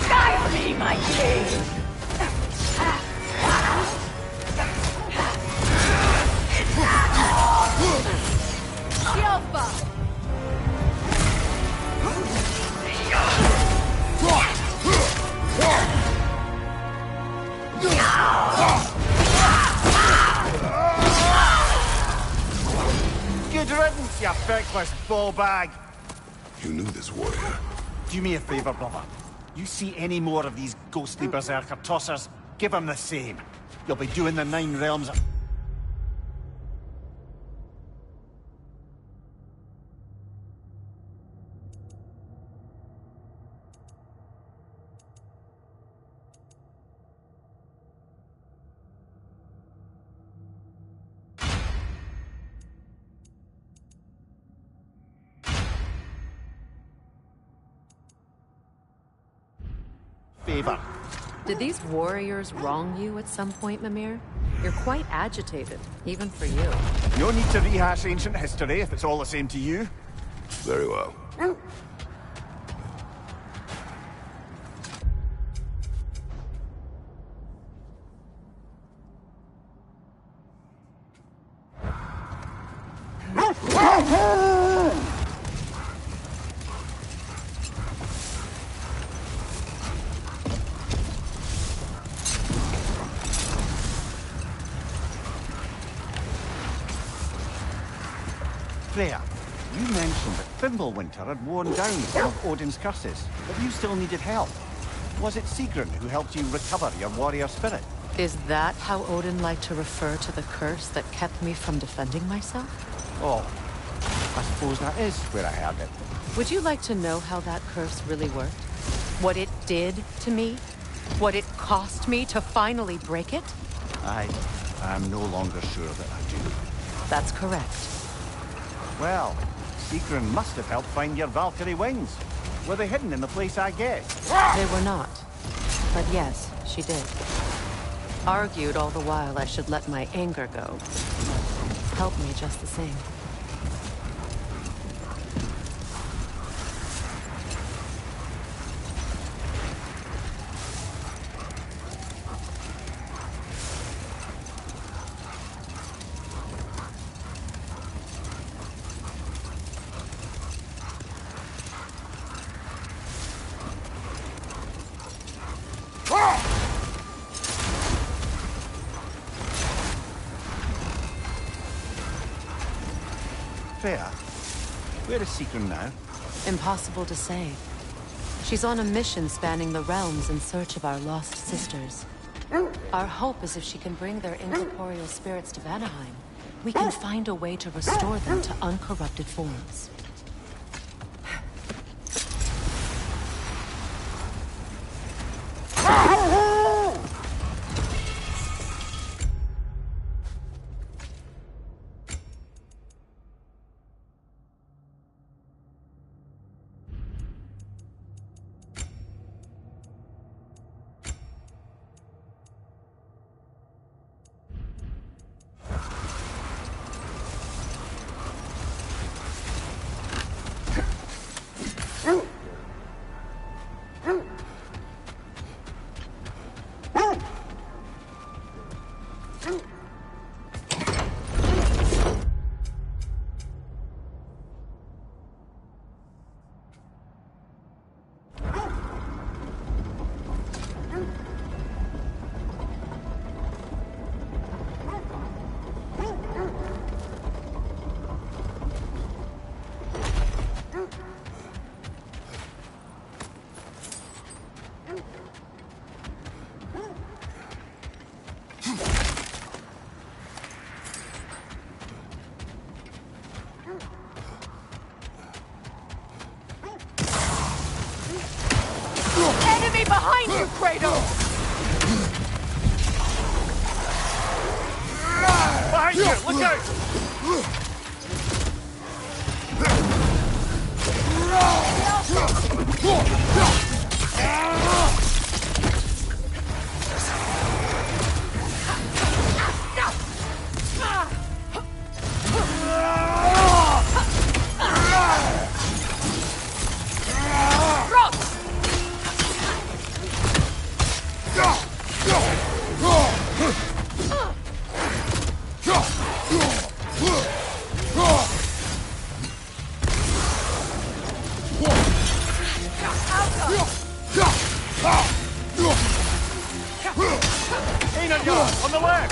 Guide me, my king! Good riddance, you feckless ball bag! You knew this warrior. Do me a favor, brother. You see any more of these ghostly berserker tossers, give them the same. You'll be doing the Nine Realms a favor. Did these warriors wrong you at some point, Mimir? You're quite agitated, even for you. No need to rehash ancient history if it's all the same to you. Very well. Freya, you mentioned that Fimbulwinter had worn down some of Odin's curses, but you still needed help. Was it Sigrun who helped you recover your warrior spirit? Is that how Odin liked to refer to the curse that kept me from defending myself? Oh, I suppose that is where I heard it. Would you like to know how that curse really worked? What it did to me? What it cost me to finally break it? I'm no longer sure that I do. That's correct. Well, Sigrun must have helped find your Valkyrie wings. Were they hidden in the place I guessed? They were not. But yes, she did. Argued all the while I should let my anger go. Helped me just the same. Freya, where is Sigrun now? Impossible to say. She's on a mission spanning the realms in search of our lost sisters. Our hope is if she can bring their incorporeal spirits to Vanaheim, we can find a way to restore them to uncorrupted forms. Stay behind you, Kratos! Behind you! Look out! On the left!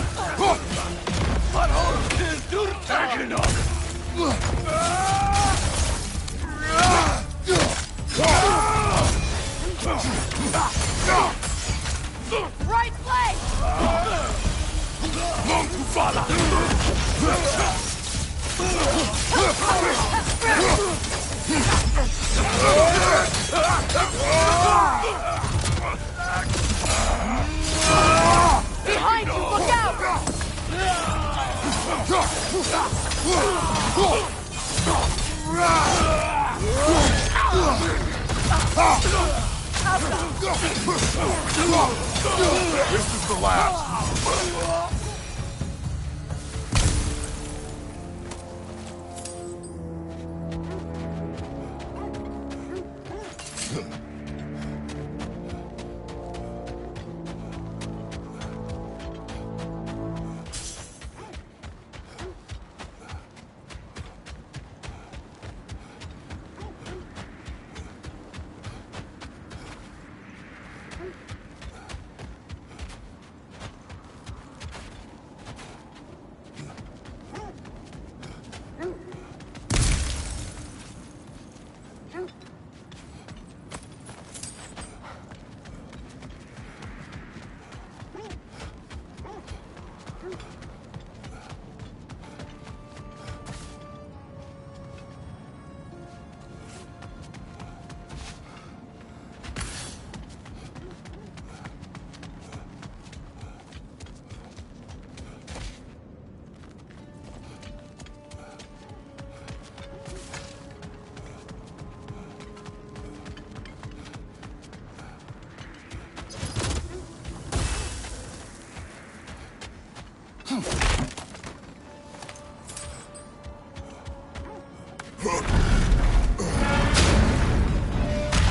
Right flank! Behind you, look out! This is the last.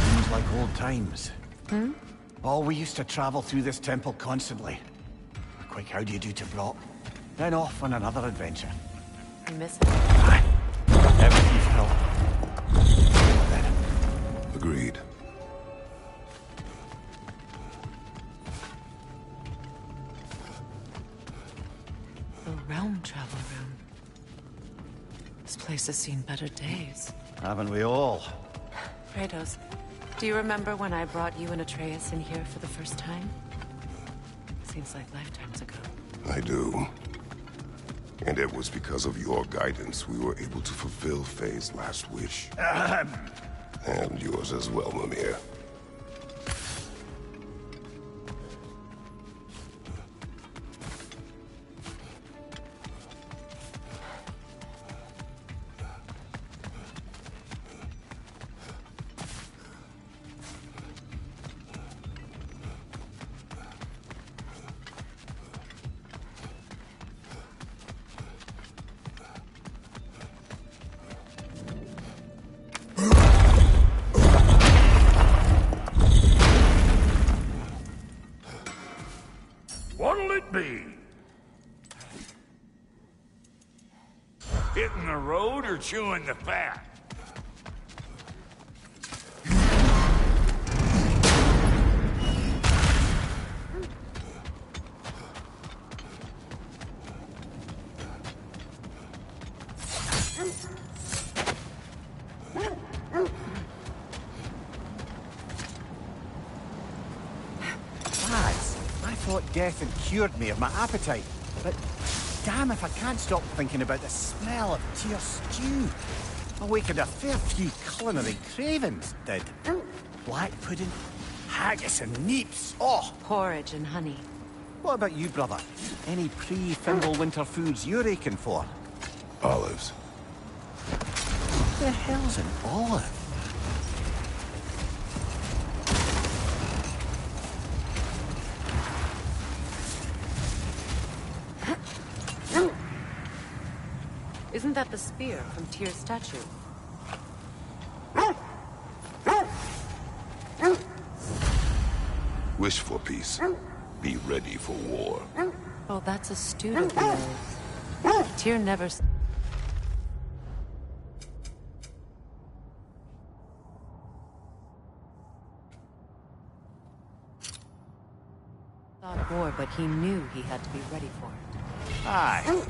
Seems like old times. Oh, we used to travel through this temple constantly. Quick, how do you do to Brock? Then off on another adventure. I miss it. Aye. Everything for help. Then. Agreed. The realm travel room. This place has seen better days. Haven't we all? Kratos, do you remember when I brought you and Atreus in here for the first time? Seems like lifetimes ago. I do. And it was because of your guidance we were able to fulfill Faye's last wish. And yours as well, Mimir. What'll it be? Hitting the road or chewing the fat? Death had cured me of my appetite, but damn if I can't stop thinking about the smell of tear stew. Awakened a fair few culinary cravings, did. Black pudding, haggis and neeps. Oh! Porridge and honey. What about you, brother? Any pre-Fimble winter foods you're aching for? Olives. What the hell's an olive? Isn't that the spear from Tyr's statue? Wish for peace. Be ready for war. Oh, that's astute of the elves. Tyr never... thought war, but he knew he had to be ready for it. Aye.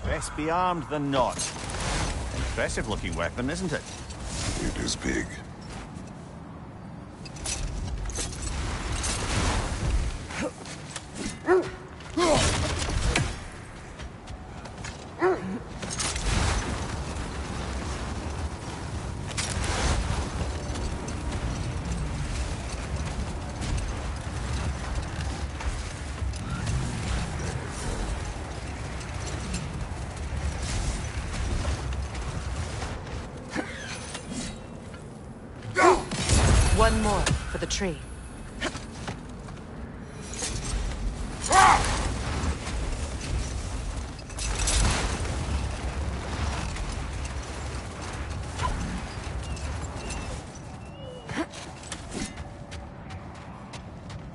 Best be armed than not. Impressive looking weapon, isn't it? It is big. One more for the tree.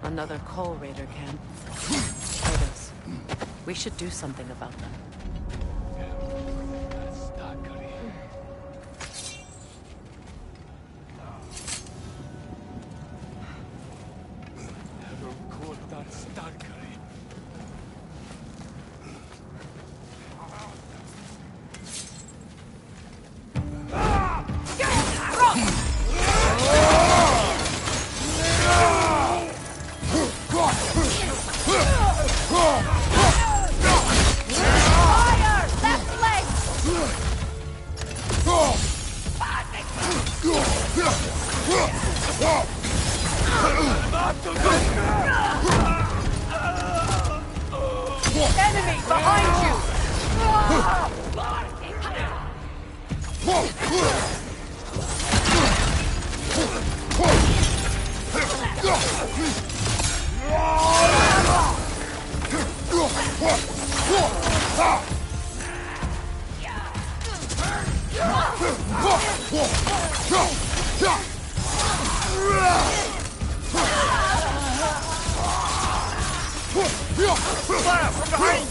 Another coal raider camp. Kratos, we should do something about them. Enemy behind you! Fire from behind!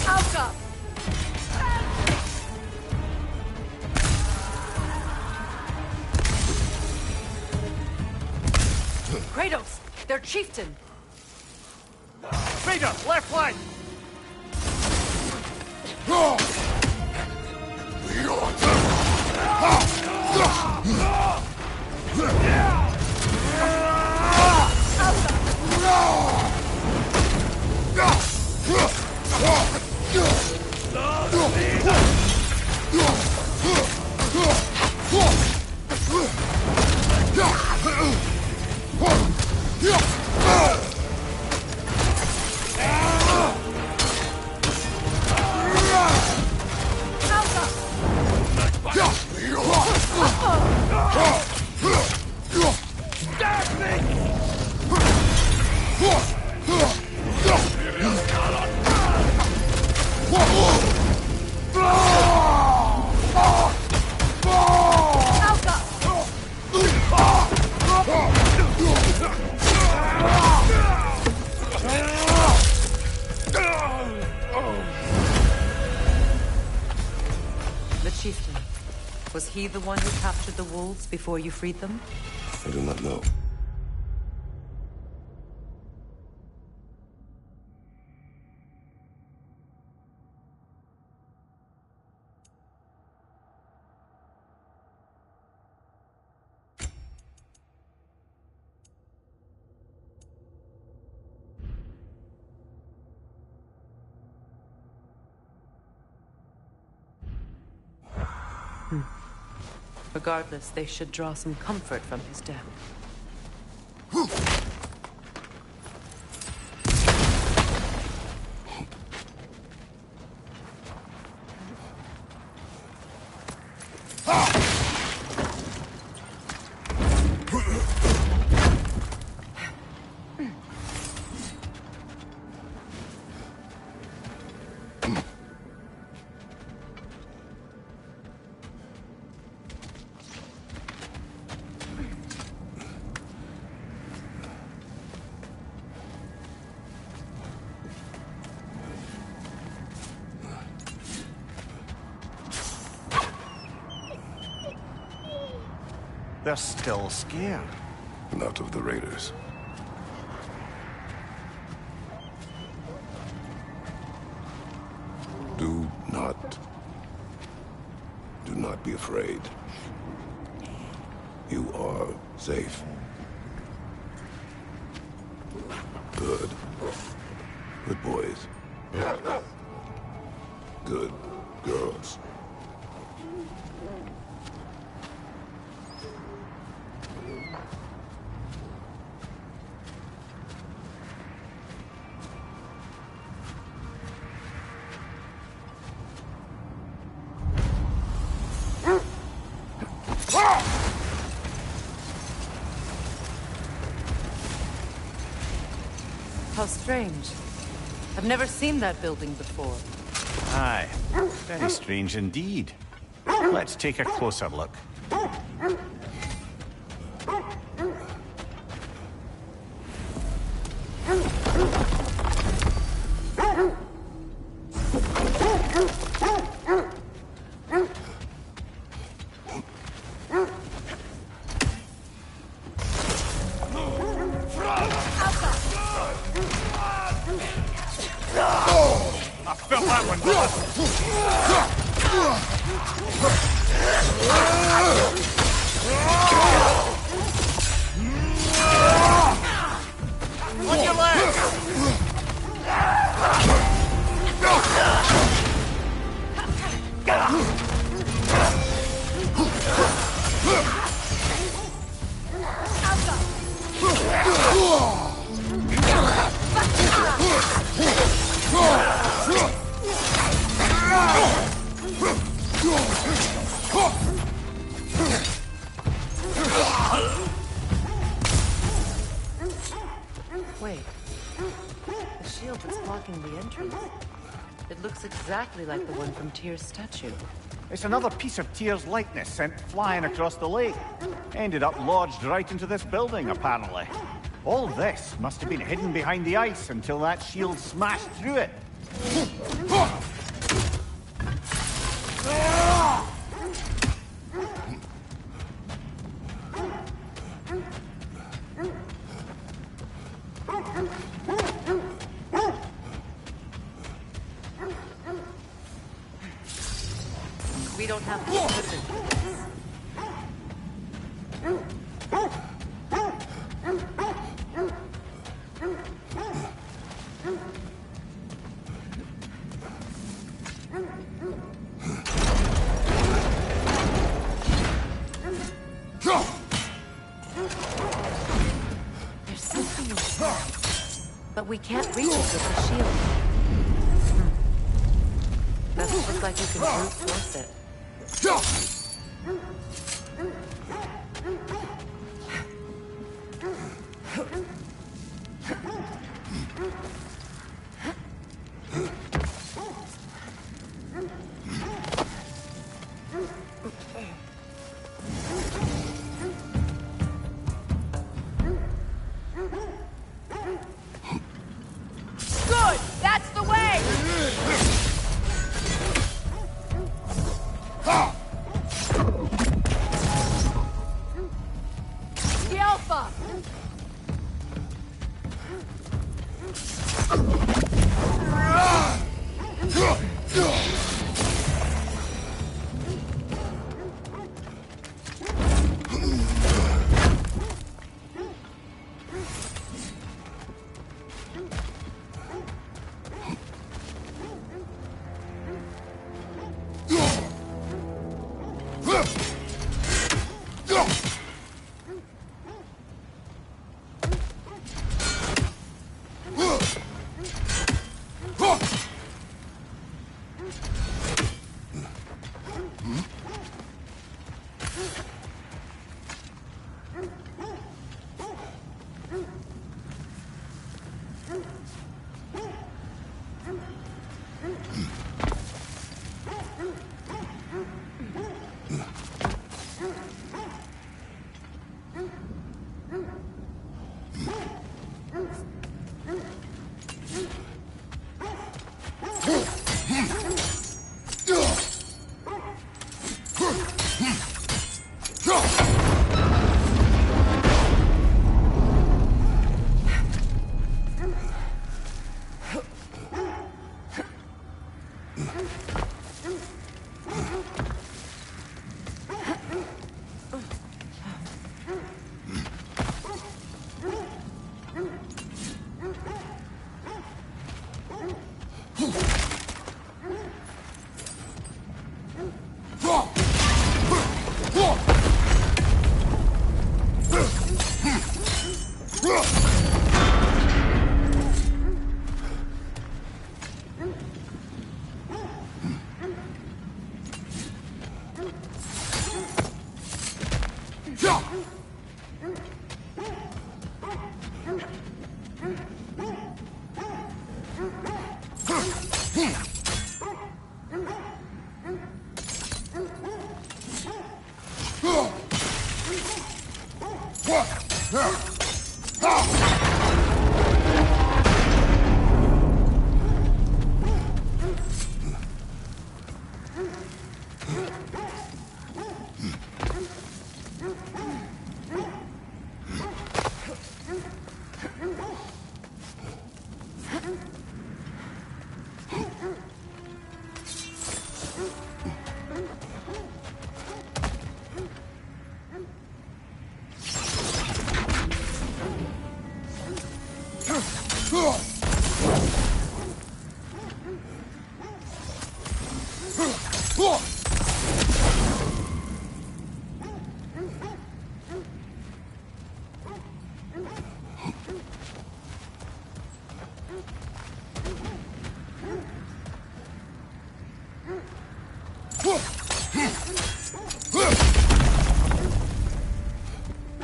Alka! Kratos, their chieftain. Raider, left flank! he the one who captured the wolves before you freed them? I do not know. Regardless, they should draw some comfort from his death. They're still scared. Not of the raiders. Do not be afraid. You are safe. Good. Good boys. Good girls. How strange. I've never seen that building before. Aye. Very strange indeed. Let's take a closer look. On your legs! Wait. The shield that's blocking the entrance. It looks exactly like the one from Tyr's statue. It's another piece of Tyr's likeness sent flying across the lake. Ended up lodged right into this building, apparently. All this must have been hidden behind the ice until that shield smashed through it. We don't have to listen to this. There's something inside, but we can't reach it with the shield. Doesn't look like you can brute force it. Good! That's the way!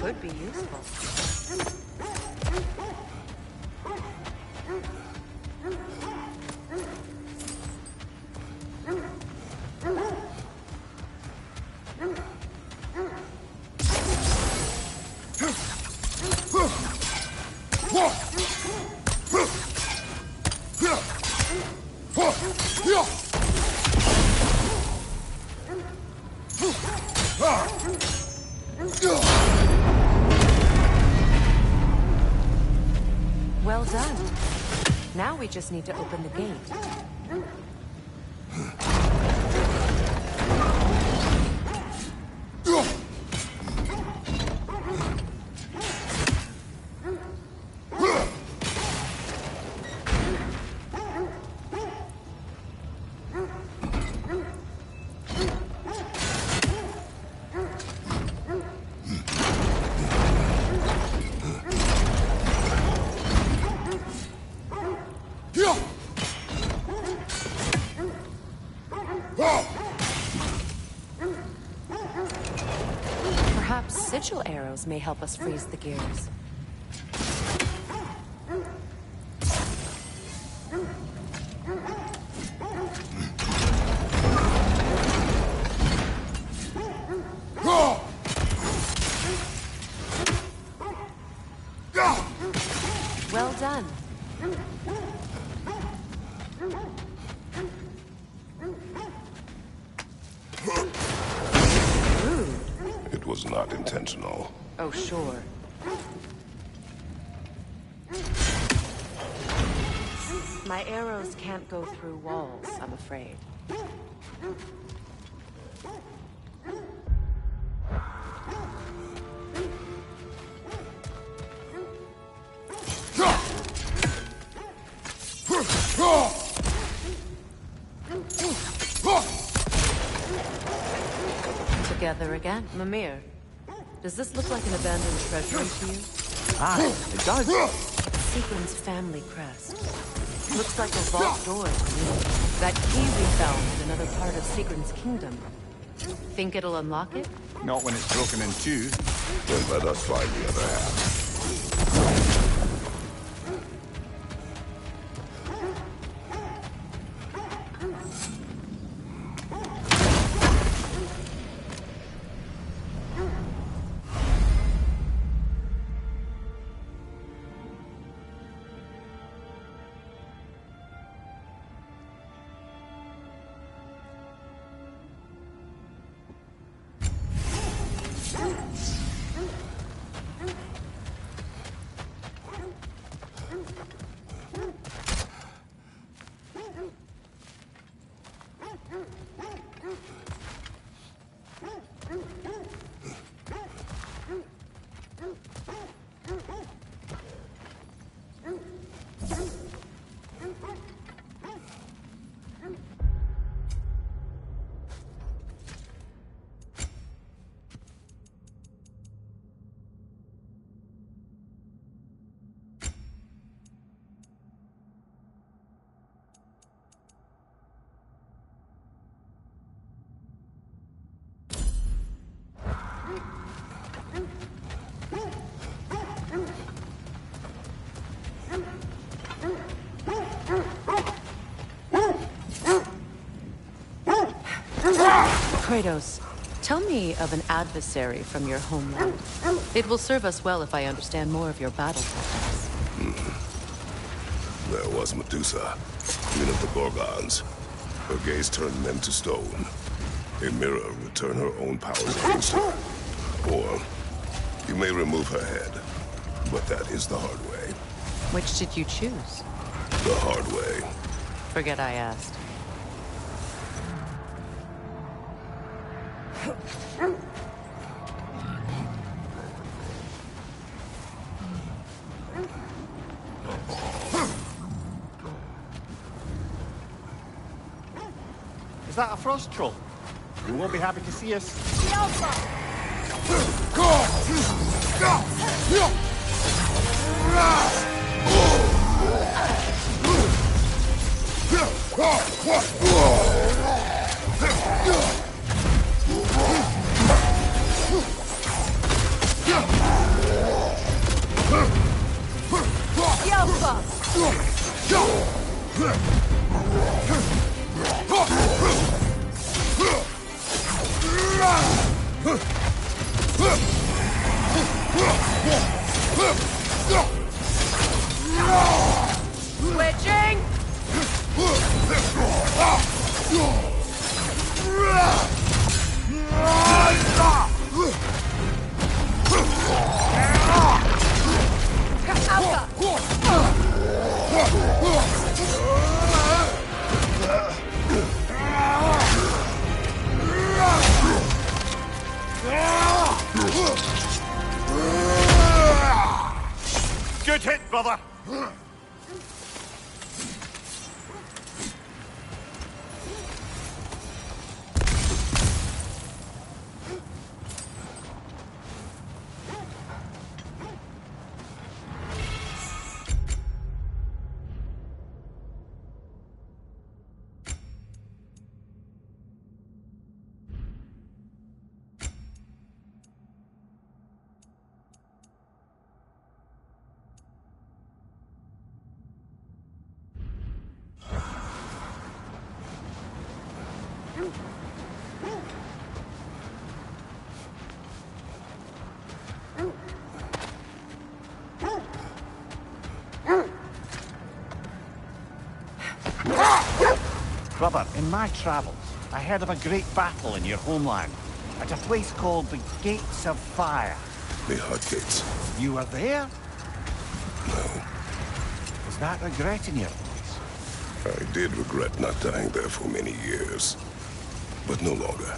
Could be useful. Well done. Now we just need to open the gate. Perhaps sigil arrows may help us freeze the gears. Well done. It was not intentional. Oh, sure. My arrows can't go through walls, I'm afraid. Together again. Mimir, does this look like an abandoned treasury to you? Ah, it does. Sequin's family crest. Looks like a vault door to me. That key we found is another part of Sequin's kingdom. Think it'll unlock it? Not when it's broken in two. Then let us find the other half. Kratos, tell me of an adversary from your homeland. It will serve us well if I understand more of your battle tactics. There was Medusa, queen of the Gorgons. Her gaze turned men to stone. A mirror would turn her own powers against her. Or, you may remove her head, but that is the hard way. Which did you choose? The hard way. Forget I asked. Is that a frost troll? You won't be happy to see us. Switching! Good hit, brother! Brother, in my travels, I heard of a great battle in your homeland, at a place called the Gates of Fire. The Hut Gates. You were there? No. Is that regret in your voice? I did regret not dying there for many years, but no longer.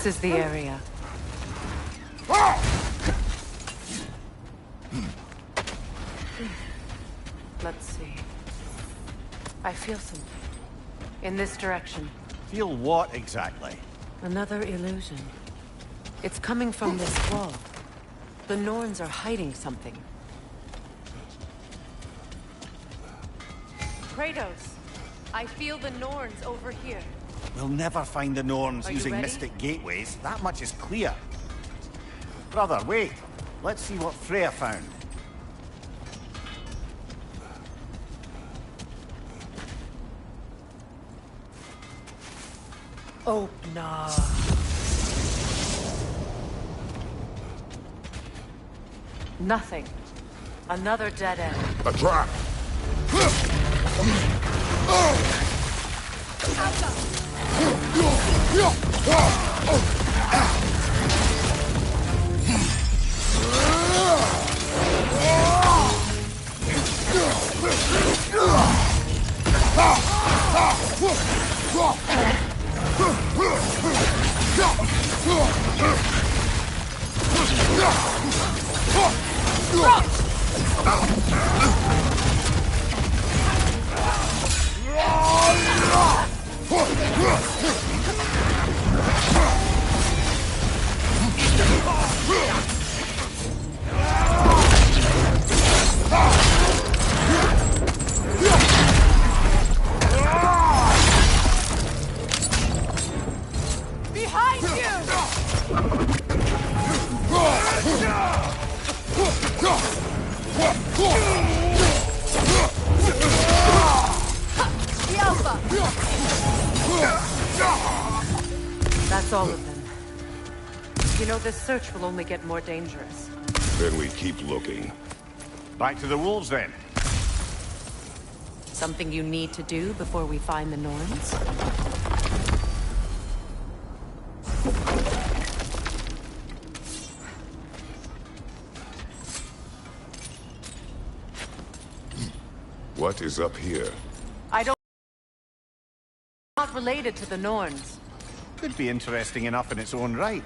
This is the area. Let's see. I feel something. In this direction. Feel what exactly? Another illusion. It's coming from this wall. The Norns are hiding something. Kratos, I feel the Norns over here. We'll never find the Norns Are you using ready? mystic gateways. That much is clear. Brother, wait. Let's see what Freya found. Oh, no. Nothing. Another dead end. A trap! Behind you! The Alpha! That's all of them. You know, this search will only get more dangerous. Then we keep looking. Back to the wolves, then. Something you need to do before we find the Norns? What is up here? I don't... Not related to the Norns. Could be interesting enough in its own right.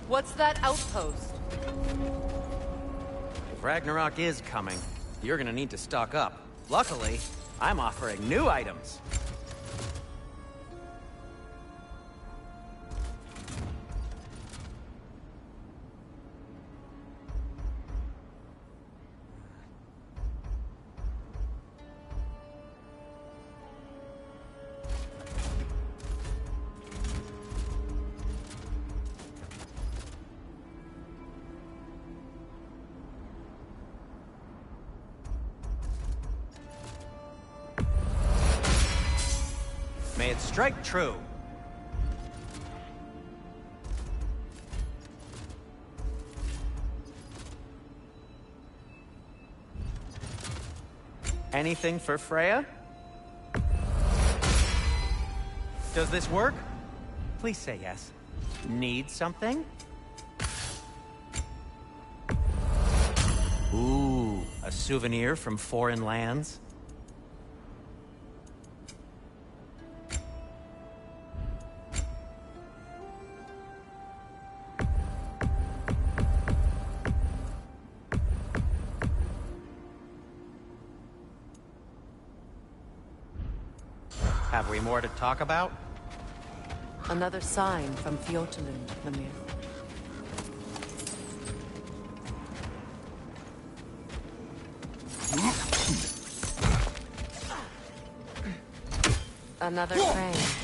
What's that outpost? If Ragnarok is coming, you're gonna need to stock up. Luckily, I'm offering new items. May it strike true. Anything for Freya? Does this work? Please say yes. Need something? Ooh, a souvenir from foreign lands? Have we more to talk about? Another sign from Fjotalund, Lemire. Another train.